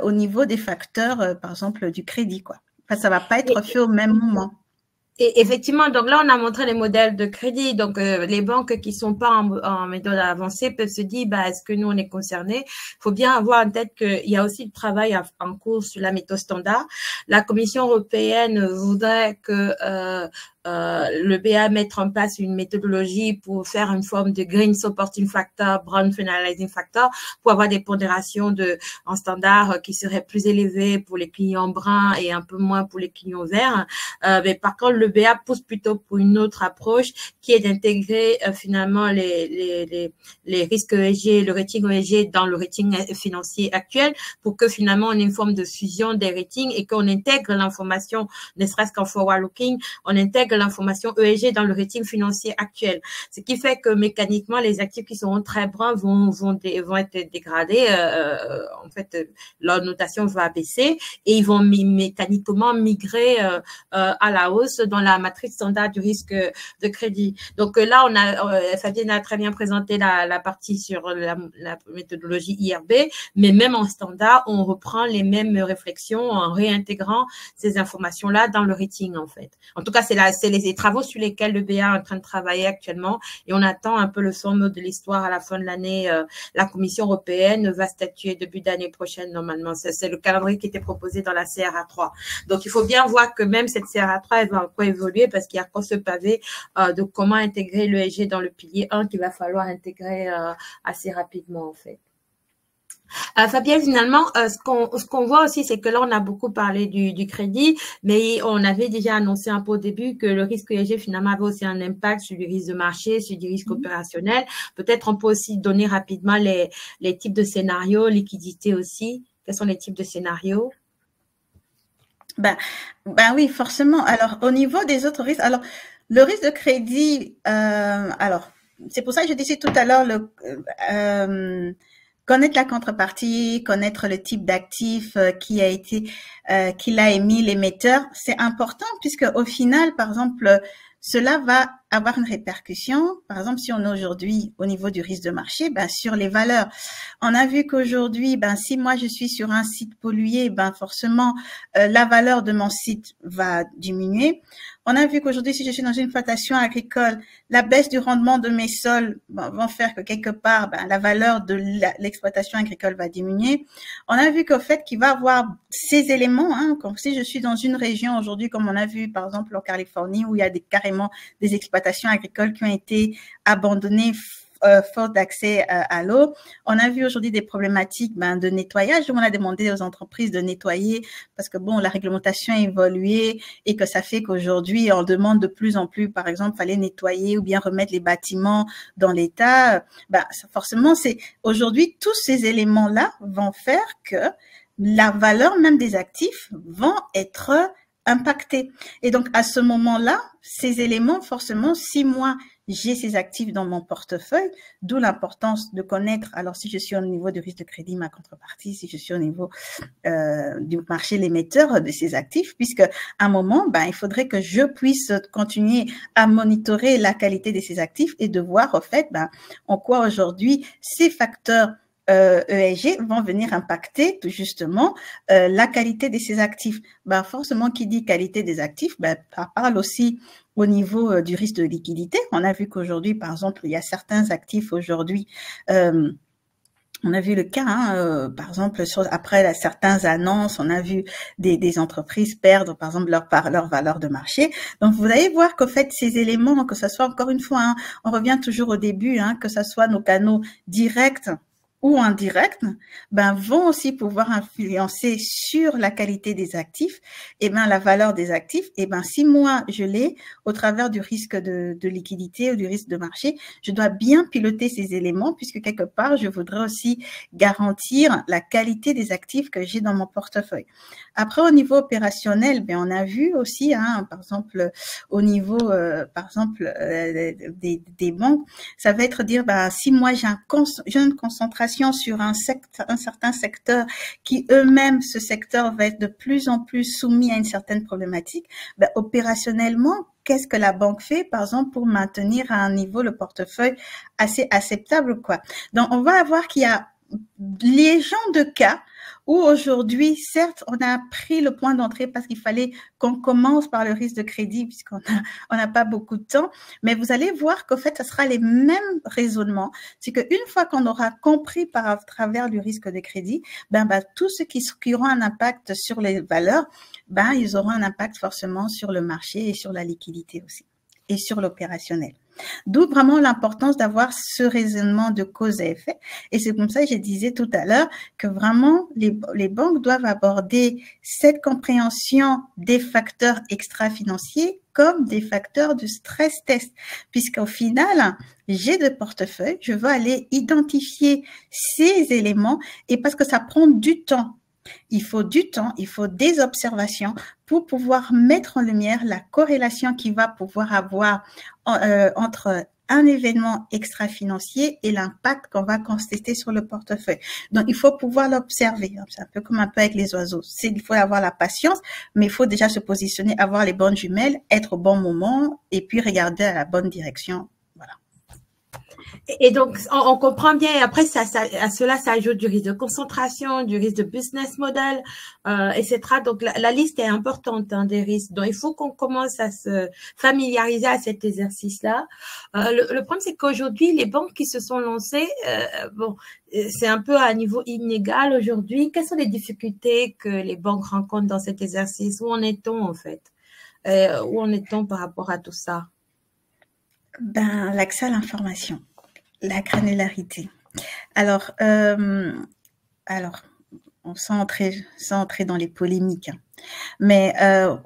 au niveau des facteurs, par exemple, du crédit, quoi. Enfin, ça va pas être fait au même moment. Et effectivement, donc là, on a montré les modèles de crédit. Donc, les banques qui sont pas en méthode avancée peuvent se dire, est-ce que nous, on est concernés? Il faut bien avoir en tête qu'il y a aussi du travail en cours sur la méthode standard. La Commission européenne voudrait que le BA mettre en place une méthodologie pour faire une forme de green supporting factor, brown penalizing factor, pour avoir des pondérations en standard qui seraient plus élevées pour les clients bruns et un peu moins pour les clients verts. Mais par contre, le BA pousse plutôt pour une autre approche qui est d'intégrer finalement les risques ESG, le rating ESG dans le rating financier actuel pour que finalement on ait une forme de fusion des ratings et qu'on intègre l'information, ne serait-ce qu'en forward looking, on intègre l'information ESG dans le rating financier actuel. Ce qui fait que mécaniquement, les actifs qui seront très bruns vont être dégradés. En fait, leur notation va baisser et ils vont mécaniquement migrer à la hausse dans la matrice standard du risque de crédit. Donc là, Fabienne a très bien présenté la partie sur la méthodologie IRB, mais même en standard, on reprend les mêmes réflexions en réintégrant ces informations-là dans le rating, en fait. En tout cas, c'est les travaux sur lesquels le BA est en train de travailler actuellement et on attend un peu le sommet de l'histoire à la fin de l'année. La Commission européenne va statuer début d'année prochaine, normalement. C'est le calendrier qui était proposé dans la CRA3. Donc, il faut bien voir que même cette CRA3, elle va encore évoluer parce qu'il y a encore ce pavé de comment intégrer l'ESG dans le pilier 1 qu'il va falloir intégrer assez rapidement, en fait. Fabienne, finalement, ce qu'on voit aussi, c'est que là, on a beaucoup parlé du crédit, mais on avait déjà annoncé un peu au début que le risque ESG, finalement, avait aussi un impact sur du risque de marché, sur du risque opérationnel. Peut-être on peut aussi donner rapidement les types de scénarios, liquidité aussi. Quels sont les types de scénarios? Ben oui, forcément. Alors, au niveau des autres risques, alors, le risque de crédit, alors, c'est pour ça que je disais tout à l'heure, connaître la contrepartie, connaître le type d'actif qui l'a émis l'émetteur, c'est important puisque au final, par exemple, cela va avoir une répercussion. Par exemple, si on est aujourd'hui au niveau du risque de marché, sur les valeurs. On a vu qu'aujourd'hui, si moi je suis sur un site pollué, forcément la valeur de mon site va diminuer. On a vu qu'aujourd'hui, si je suis dans une exploitation agricole, la baisse du rendement de mes sols vont faire que quelque part, la valeur de l'exploitation agricole va diminuer. On a vu qu'au fait qu'il va avoir ces éléments, comme si je suis dans une région aujourd'hui, comme on a vu par exemple en Californie, où il y a carrément des exploitations agricoles qui ont été abandonnées faute d'accès à l'eau. On a vu aujourd'hui des problématiques de nettoyage. On a demandé aux entreprises de nettoyer parce que la réglementation a évolué et que ça fait qu'aujourd'hui, on demande de plus en plus, par exemple, fallait nettoyer ou bien remettre les bâtiments dans l'état. Forcément, c'est aujourd'hui, tous ces éléments-là vont faire que la valeur même des actifs vont être impactés. Et donc, à ce moment-là, ces éléments, forcément, si moi, j'ai ces actifs dans mon portefeuille, d'où l'importance de connaître, alors si je suis au niveau du risque de crédit, ma contrepartie, si je suis au niveau du marché l'émetteur de ces actifs, puisque à un moment, il faudrait que je puisse continuer à monitorer la qualité de ces actifs et de voir, au fait, en quoi aujourd'hui ces facteurs ESG vont venir impacter tout justement la qualité de ces actifs. Forcément, qui dit qualité des actifs, parle aussi au niveau du risque de liquidité. On a vu qu'aujourd'hui, par exemple, il y a certains actifs aujourd'hui, on a vu le cas, par exemple, après certaines annonces, on a vu des entreprises perdre, par exemple, leur valeur de marché. Donc, vous allez voir qu'au fait, ces éléments, que ce soit encore une fois, on revient toujours au début, que ce soit nos canaux directs ou indirects, vont aussi pouvoir influencer sur la qualité des actifs, et la valeur des actifs. Et si moi je l'ai au travers du risque de liquidité ou du risque de marché, je dois bien piloter ces éléments puisque quelque part je voudrais aussi garantir la qualité des actifs que j'ai dans mon portefeuille. Après, au niveau opérationnel, on a vu aussi, par exemple, au niveau, par exemple, des banques, ça va être dire, si moi j'ai une concentration sur un certain secteur qui eux-mêmes, ce secteur va être de plus en plus soumis à une certaine problématique, opérationnellement, qu'est-ce que la banque fait, par exemple, pour maintenir à un niveau le portefeuille assez acceptable, quoi. Donc, on va avoir qu'il y a légion de cas où aujourd'hui, certes, on a pris le point d'entrée parce qu'il fallait qu'on commence par le risque de crédit puisqu'on n'a pas beaucoup de temps, mais vous allez voir qu'en fait, ce sera les mêmes raisonnements. C'est qu'une fois qu'on aura compris par travers du risque de crédit, tous ceux qui auront un impact sur les valeurs, ils auront un impact forcément sur le marché et sur la liquidité aussi et sur l'opérationnel. D'où vraiment l'importance d'avoir ce raisonnement de cause et effet. Et c'est comme ça que je disais tout à l'heure que vraiment les banques doivent aborder cette compréhension des facteurs extra-financiers comme des facteurs de stress test. Puisqu'au final, j'ai de portefeuille, je veux aller identifier ces éléments et parce que ça prend du temps. Il faut du temps, il faut des observations pour pouvoir mettre en lumière la corrélation qu'il va pouvoir avoir entre un événement extra-financier et l'impact qu'on va constater sur le portefeuille. Donc, il faut pouvoir l'observer. C'est un peu avec les oiseaux. Il faut avoir la patience, mais il faut déjà se positionner, avoir les bonnes jumelles, être au bon moment et puis regarder à la bonne direction. Voilà. Et donc, on comprend bien. Et après, à cela s'ajoute du risque de concentration, du risque de business model, etc. Donc, la liste est importante des risques. Donc, il faut qu'on commence à se familiariser à cet exercice-là. Le problème, c'est qu'aujourd'hui, les banques qui se sont lancées, c'est un peu à un niveau inégal aujourd'hui. Quelles sont les difficultés que les banques rencontrent dans cet exercice? Où en est-on, en fait? Où en est-on par rapport à tout ça? L'accès à l'information. La granularité. Alors, sans entrer dans les polémiques, mais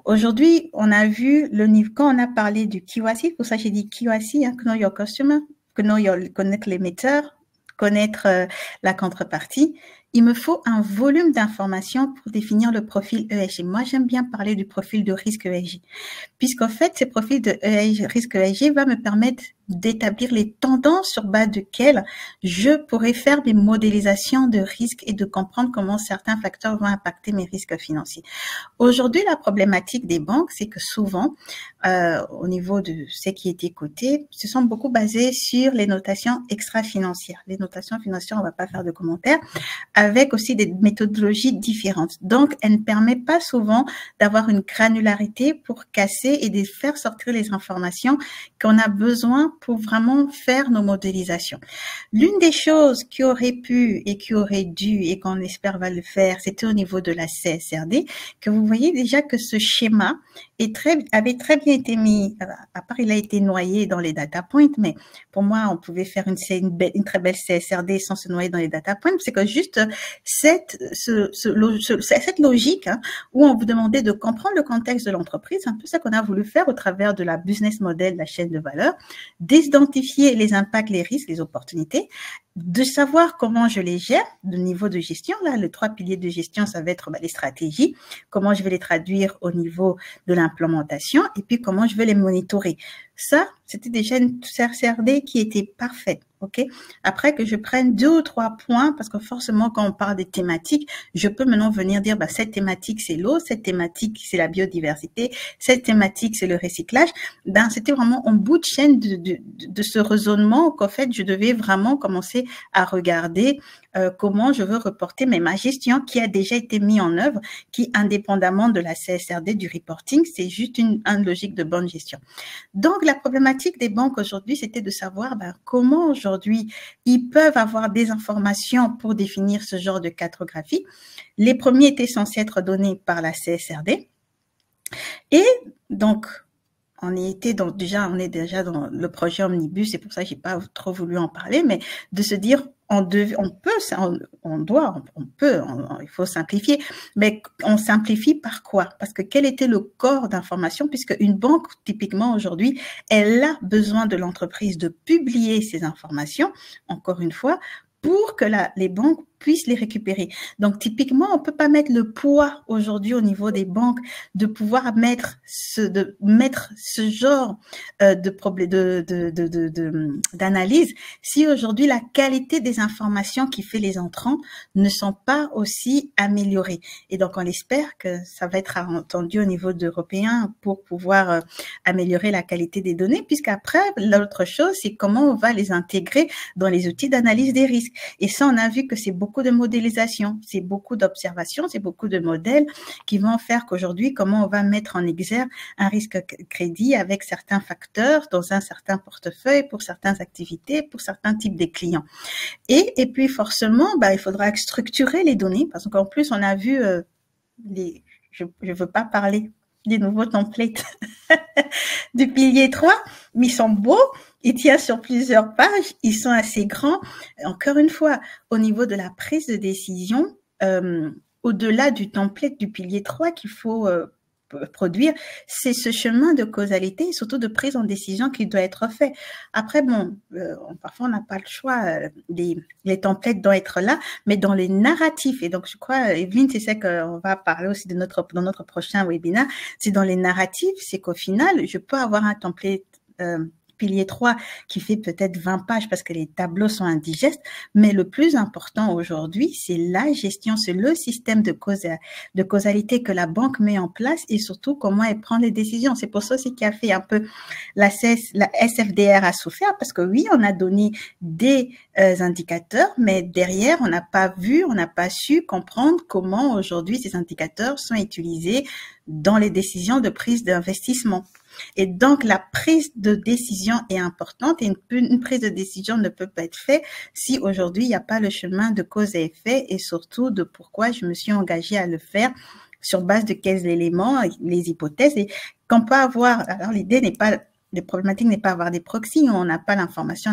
aujourd'hui, on a vu le niveau, quand on a parlé du KYC, pour ça j'ai dit KYC, Know Your Customer, connaître l'émetteur, connaître la contrepartie. Il me faut un volume d'informations pour définir le profil ESG. Moi, j'aime bien parler du profil de risque ESG, puisqu'en fait, ce profil de risque ESG va me permettre d'établir les tendances sur base desquelles je pourrais faire des modélisations de risques et de comprendre comment certains facteurs vont impacter mes risques financiers. Aujourd'hui, la problématique des banques, c'est que souvent, au niveau de ce qui était coté, se sont beaucoup basés sur les notations extra-financières. Les notations financières, on ne va pas faire de commentaires, avec aussi des méthodologies différentes. Donc, elle ne permet pas souvent d'avoir une granularité pour casser et de faire sortir les informations qu'on a besoin pour vraiment faire nos modélisations. L'une des choses qui aurait pu et qui aurait dû et qu'on espère va le faire, c'était au niveau de la CSRD, que vous voyez déjà que ce schéma avait très bien été mis, à part il a été noyé dans les data points, mais pour moi, on pouvait faire une très belle CSRD sans se noyer dans les data points. C'est que juste cette logique où on vous demandait de comprendre le contexte de l'entreprise, c'est un peu ça qu'on a voulu faire au travers de la business model, la chaîne de valeur, d'identifier les impacts, les risques, les opportunités, de savoir comment je les gère, de niveau de gestion. Là, les 3 piliers de gestion, ça va être les stratégies, comment je vais les traduire au niveau de l'implémentation et puis comment je vais les monitorer. Ça, c'était déjà une CSRD qui était parfaite. OK? Après que je prenne 2 ou 3 points, parce que forcément, quand on parle des thématiques, je peux maintenant venir dire, cette thématique, c'est l'eau, cette thématique, c'est la biodiversité, cette thématique, c'est le recyclage. C'était vraiment en bout de chaîne de ce raisonnement qu'en fait, je devais vraiment commencer à regarder comment je veux reporter, mais ma gestion qui a déjà été mise en œuvre, qui, indépendamment de la CSRD, du reporting, c'est juste une logique de bonne gestion. Donc, la problématique des banques aujourd'hui, c'était de savoir comment aujourd'hui ils peuvent avoir des informations pour définir ce genre de cartographie. Les premiers étaient censés être donnés par la CSRD. Et donc, on est déjà dans le projet Omnibus, c'est pour ça que j'ai pas trop voulu en parler, mais de se dire, il faut simplifier, mais on simplifie par quoi? Parce que quel était le corps d'information? Puisque une banque, typiquement aujourd'hui, elle a besoin de l'entreprise de publier ces informations, encore une fois, pour que les banques puissent les récupérer. Donc, typiquement, on peut pas mettre le poids aujourd'hui au niveau des banques de pouvoir mettre ce genre de problème d'analyse si aujourd'hui la qualité des informations qui fait les entrants ne sont pas aussi améliorées. Et donc, on espère que ça va être entendu au niveau d'Européens pour pouvoir améliorer la qualité des données, puisqu'après, l'autre chose, c'est comment on va les intégrer dans les outils d'analyse des risques. Et ça, on a vu que c'est beaucoup de modélisation, c'est beaucoup d'observations, c'est beaucoup de modèles qui vont faire qu'aujourd'hui, comment on va mettre en exergue un risque crédit avec certains facteurs dans un certain portefeuille pour certaines activités, pour certains types de clients. Et puis, forcément, il faudra structurer les données parce qu'en plus, on a vu je veux pas parler des nouveaux templates du pilier 3, mais ils sont beaux, ils tiennent sur plusieurs pages, ils sont assez grands. Encore une fois, au niveau de la prise de décision, au-delà du template du pilier 3 qu'il faut produire, c'est ce chemin de causalité et surtout de prise en décision qui doit être fait. Après, parfois on n'a pas le choix, les templates doivent être là, mais dans les narratifs. Et donc, je crois, Evelyne, c'est ça qu'on va parler aussi dans notre prochain webinaire, c'est dans les narratifs, c'est qu'au final, je peux avoir un template pilier 3 qui fait peut-être 20 pages parce que les tableaux sont indigestes, mais le plus important aujourd'hui, c'est la gestion, c'est le système de causalité que la banque met en place et surtout comment elle prend les décisions. C'est pour ça aussi qu'il a fait un peu la SFDR a souffert parce que oui, on a donné des indicateurs, mais derrière, on n'a pas vu, on n'a pas su comprendre comment aujourd'hui ces indicateurs sont utilisés dans les décisions de prise d'investissement. Et donc, la prise de décision est importante et une prise de décision ne peut pas être faite si aujourd'hui, il n'y a pas le chemin de cause et effet et surtout de pourquoi je me suis engagée à le faire sur base de quels éléments, les hypothèses et qu'on peut avoir. Alors, l'idée n'est pas, les problématiques n'est pas avoir des proxys, on n'a pas l'information,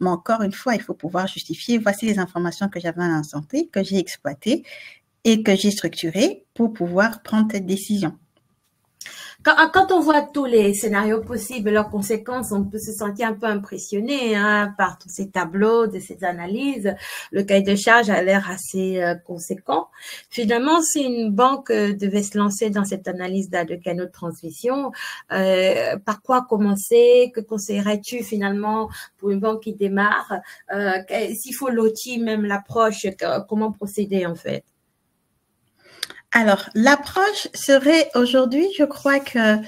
mais encore une fois, il faut pouvoir justifier, voici les informations que j'avais à l'instant T, que j'ai exploitées et que j'ai structurées pour pouvoir prendre cette décision. Quand on voit tous les scénarios possibles et leurs conséquences, on peut se sentir un peu impressionné par tous ces tableaux, de ces analyses. Le cahier de charge a l'air assez conséquent. Finalement, si une banque devait se lancer dans cette analyse de canaux de transmission, par quoi commencer? Que conseillerais-tu finalement pour une banque qui démarre? S'il faut l'outil, même l'approche, comment procéder en fait? Alors, l'approche serait aujourd'hui, je crois que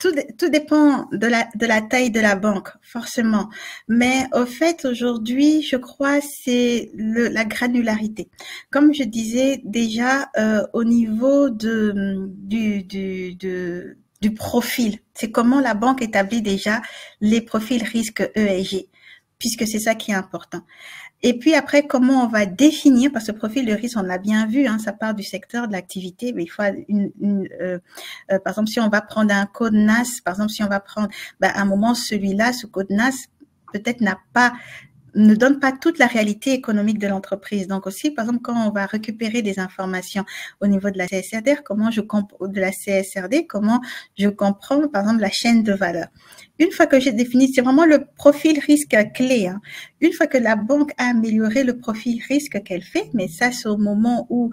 tout dépend de la taille de la banque, forcément. Mais au fait, aujourd'hui, je crois c'est la granularité. Comme je disais déjà, au niveau du profil, c'est comment la banque établit déjà les profils risques ESG, puisque c'est ça qui est important. Et puis après, comment on va définir, parce que le profil de risque, on l'a bien vu, ça part du secteur de l'activité, mais il faut par exemple, si on va prendre un code NAS, par exemple, si on va prendre, à un moment, celui-là, ce code NAS, peut-être ne donne pas toute la réalité économique de l'entreprise. Donc aussi, par exemple, quand on va récupérer des informations au niveau de la CSRD, comment je comprends, par exemple, la chaîne de valeur. Une fois que j'ai défini, c'est vraiment le profil risque clé. Une fois que la banque a amélioré le profil risque qu'elle fait, mais ça c'est au moment où,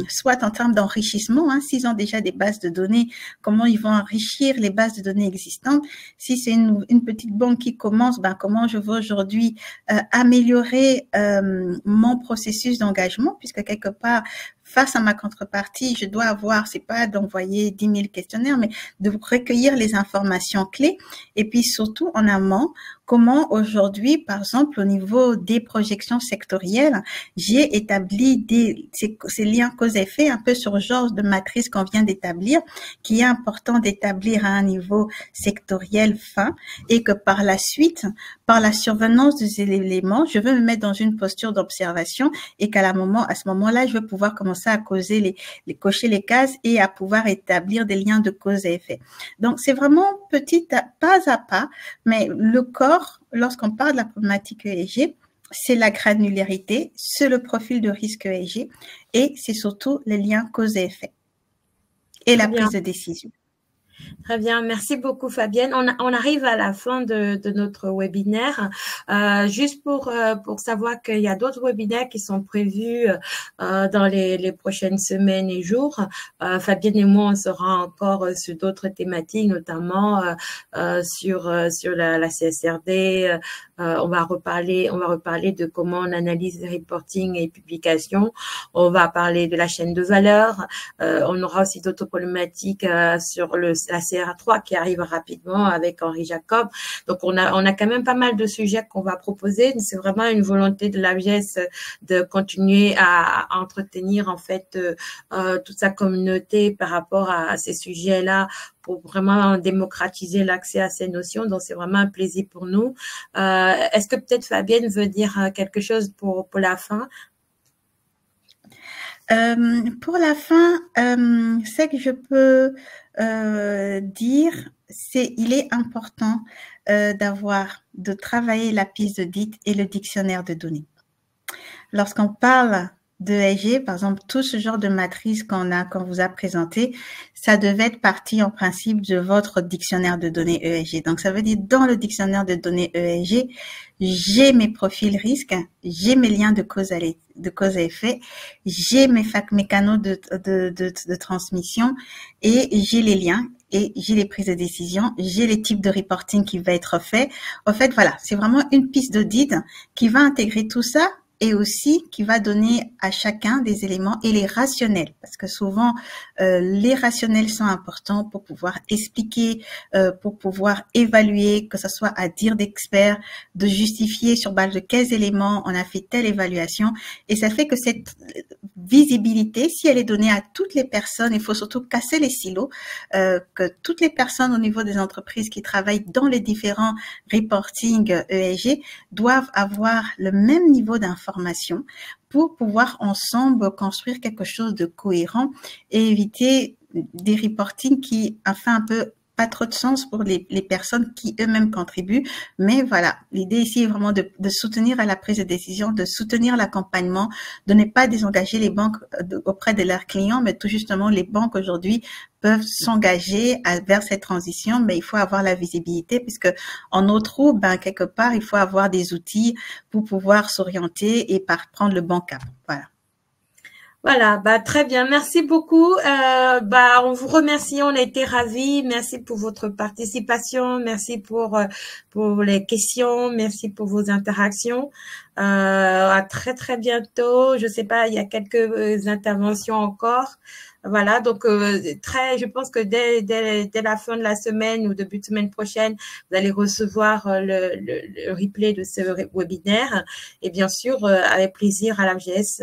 soit en termes d'enrichissement, s'ils ont déjà des bases de données, comment ils vont enrichir les bases de données existantes. Si c'est une petite banque qui commence, comment je veux aujourd'hui améliorer mon processus d'engagement, puisque quelque part, face à ma contrepartie, je dois avoir, c'est pas d'envoyer 10 000 questionnaires, mais de recueillir les informations clés. Et puis surtout en amont, comment aujourd'hui, par exemple, au niveau des projections sectorielles, j'ai établi ces liens cause-effet un peu sur le genre de matrice qu'on vient d'établir, qui est important d'établir à un niveau sectoriel fin et que par la suite, par la survenance des éléments, je veux me mettre dans une posture d'observation et à ce moment-là, je veux pouvoir commencer à cocher les cases et à pouvoir établir des liens de cause et effet. Donc, c'est vraiment pas à pas, mais le corps, lorsqu'on parle de la problématique ESG, c'est la granularité, c'est le profil de risque ESG et c'est surtout les liens cause et effet et la prise de décision. Très bien, merci beaucoup Fabienne. On arrive à la fin de notre webinaire. Juste pour savoir qu'il y a d'autres webinaires qui sont prévus dans les prochaines semaines et jours. Fabienne et moi, on sera encore sur d'autres thématiques, notamment sur la CSRD. On va reparler de comment on analyse les reporting et publications. On va parler de la chaîne de valeur. On aura aussi d'autres problématiques sur la CRA3 qui arrive rapidement avec Henri Jacob. Donc, on a quand même pas mal de sujets qu'on va proposer. C'est vraiment une volonté de l'AVGES de continuer à entretenir en fait toute sa communauté par rapport à ces sujets-là pour vraiment démocratiser l'accès à ces notions. Donc, c'est vraiment un plaisir pour nous. Est-ce que peut-être Fabienne veut dire quelque chose pour la fin? Pour la fin, ce que je peux dire, il est important de travailler la piste d'audit et le dictionnaire de données. Lorsqu'on parle d'ESG, par exemple, tout ce genre de matrice qu'on vous a présenté, ça devait être partie en principe de votre dictionnaire de données ESG. Donc, ça veut dire dans le dictionnaire de données ESG, j'ai mes profils risques, j'ai mes liens de cause à effet, j'ai mes canaux de transmission et j'ai les liens et j'ai les prises de décision, j'ai les types de reporting qui va être fait. En fait, voilà, c'est vraiment une piste d'audit qui va intégrer tout ça et aussi qui va donner à chacun des éléments et les rationnels, parce que souvent les rationnels sont importants pour pouvoir expliquer, pour pouvoir évaluer, que ce soit à dire d'experts, de justifier sur base de quels éléments on a fait telle évaluation, et ça fait que cette visibilité, si elle est donnée à toutes les personnes, il faut surtout casser les silos, que toutes les personnes au niveau des entreprises qui travaillent dans les différents reporting ESG doivent avoir le même niveau d'information pour pouvoir ensemble construire quelque chose de cohérent et éviter des reportings qui fait un peu pas trop de sens pour les personnes qui eux-mêmes contribuent. Mais voilà, l'idée ici est vraiment de soutenir à la prise de décision, de soutenir l'accompagnement, de ne pas désengager les banques auprès de leurs clients, mais tout justement, les banques aujourd'hui peuvent s'engager vers cette transition, mais il faut avoir la visibilité puisque en autre trou, quelque part, il faut avoir des outils pour pouvoir s'orienter et prendre le bon cap. Voilà. Voilà, très bien. Merci beaucoup. On vous remercie. On a été ravis. Merci pour votre participation. Merci pour les questions. Merci pour vos interactions. À très, très bientôt. Je sais pas, il y a quelques interventions encore. Voilà, donc je pense que dès la fin de la semaine ou début de semaine prochaine, vous allez recevoir le replay de ce webinaire. Et bien sûr, avec plaisir à l'AVGES,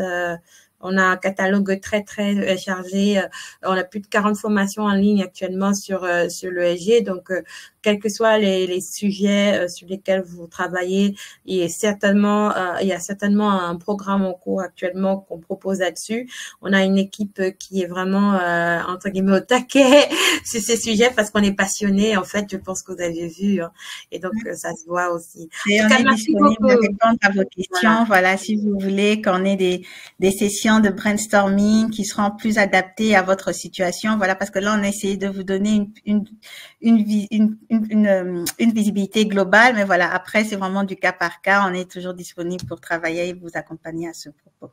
on a un catalogue très, très chargé. On a plus de 40 formations en ligne actuellement sur l'ESG. Donc, quels que soient les sujets sur lesquels vous travaillez, il y a certainement un programme en cours actuellement qu'on propose là-dessus. On a une équipe qui est vraiment, entre guillemets, au taquet sur ces sujets parce qu'on est passionné. En fait, je pense que vous avez vu. Hein, et donc, ça se voit aussi. Et on est disponible à répondre à vos questions. Voilà, si vous voulez qu'on ait des sessions de brainstorming qui seront plus adaptées à votre situation. Voilà, parce que là, on a essayé de vous donner une visibilité globale, mais voilà, après, c'est vraiment du cas par cas. On est toujours disponible pour travailler et vous accompagner à ce propos.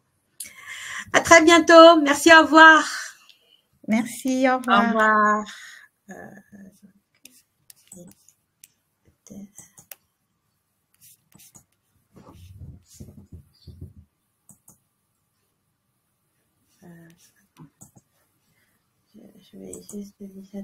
À très bientôt. Merci, au revoir. Merci, au revoir. Au revoir. Je vais juste déjà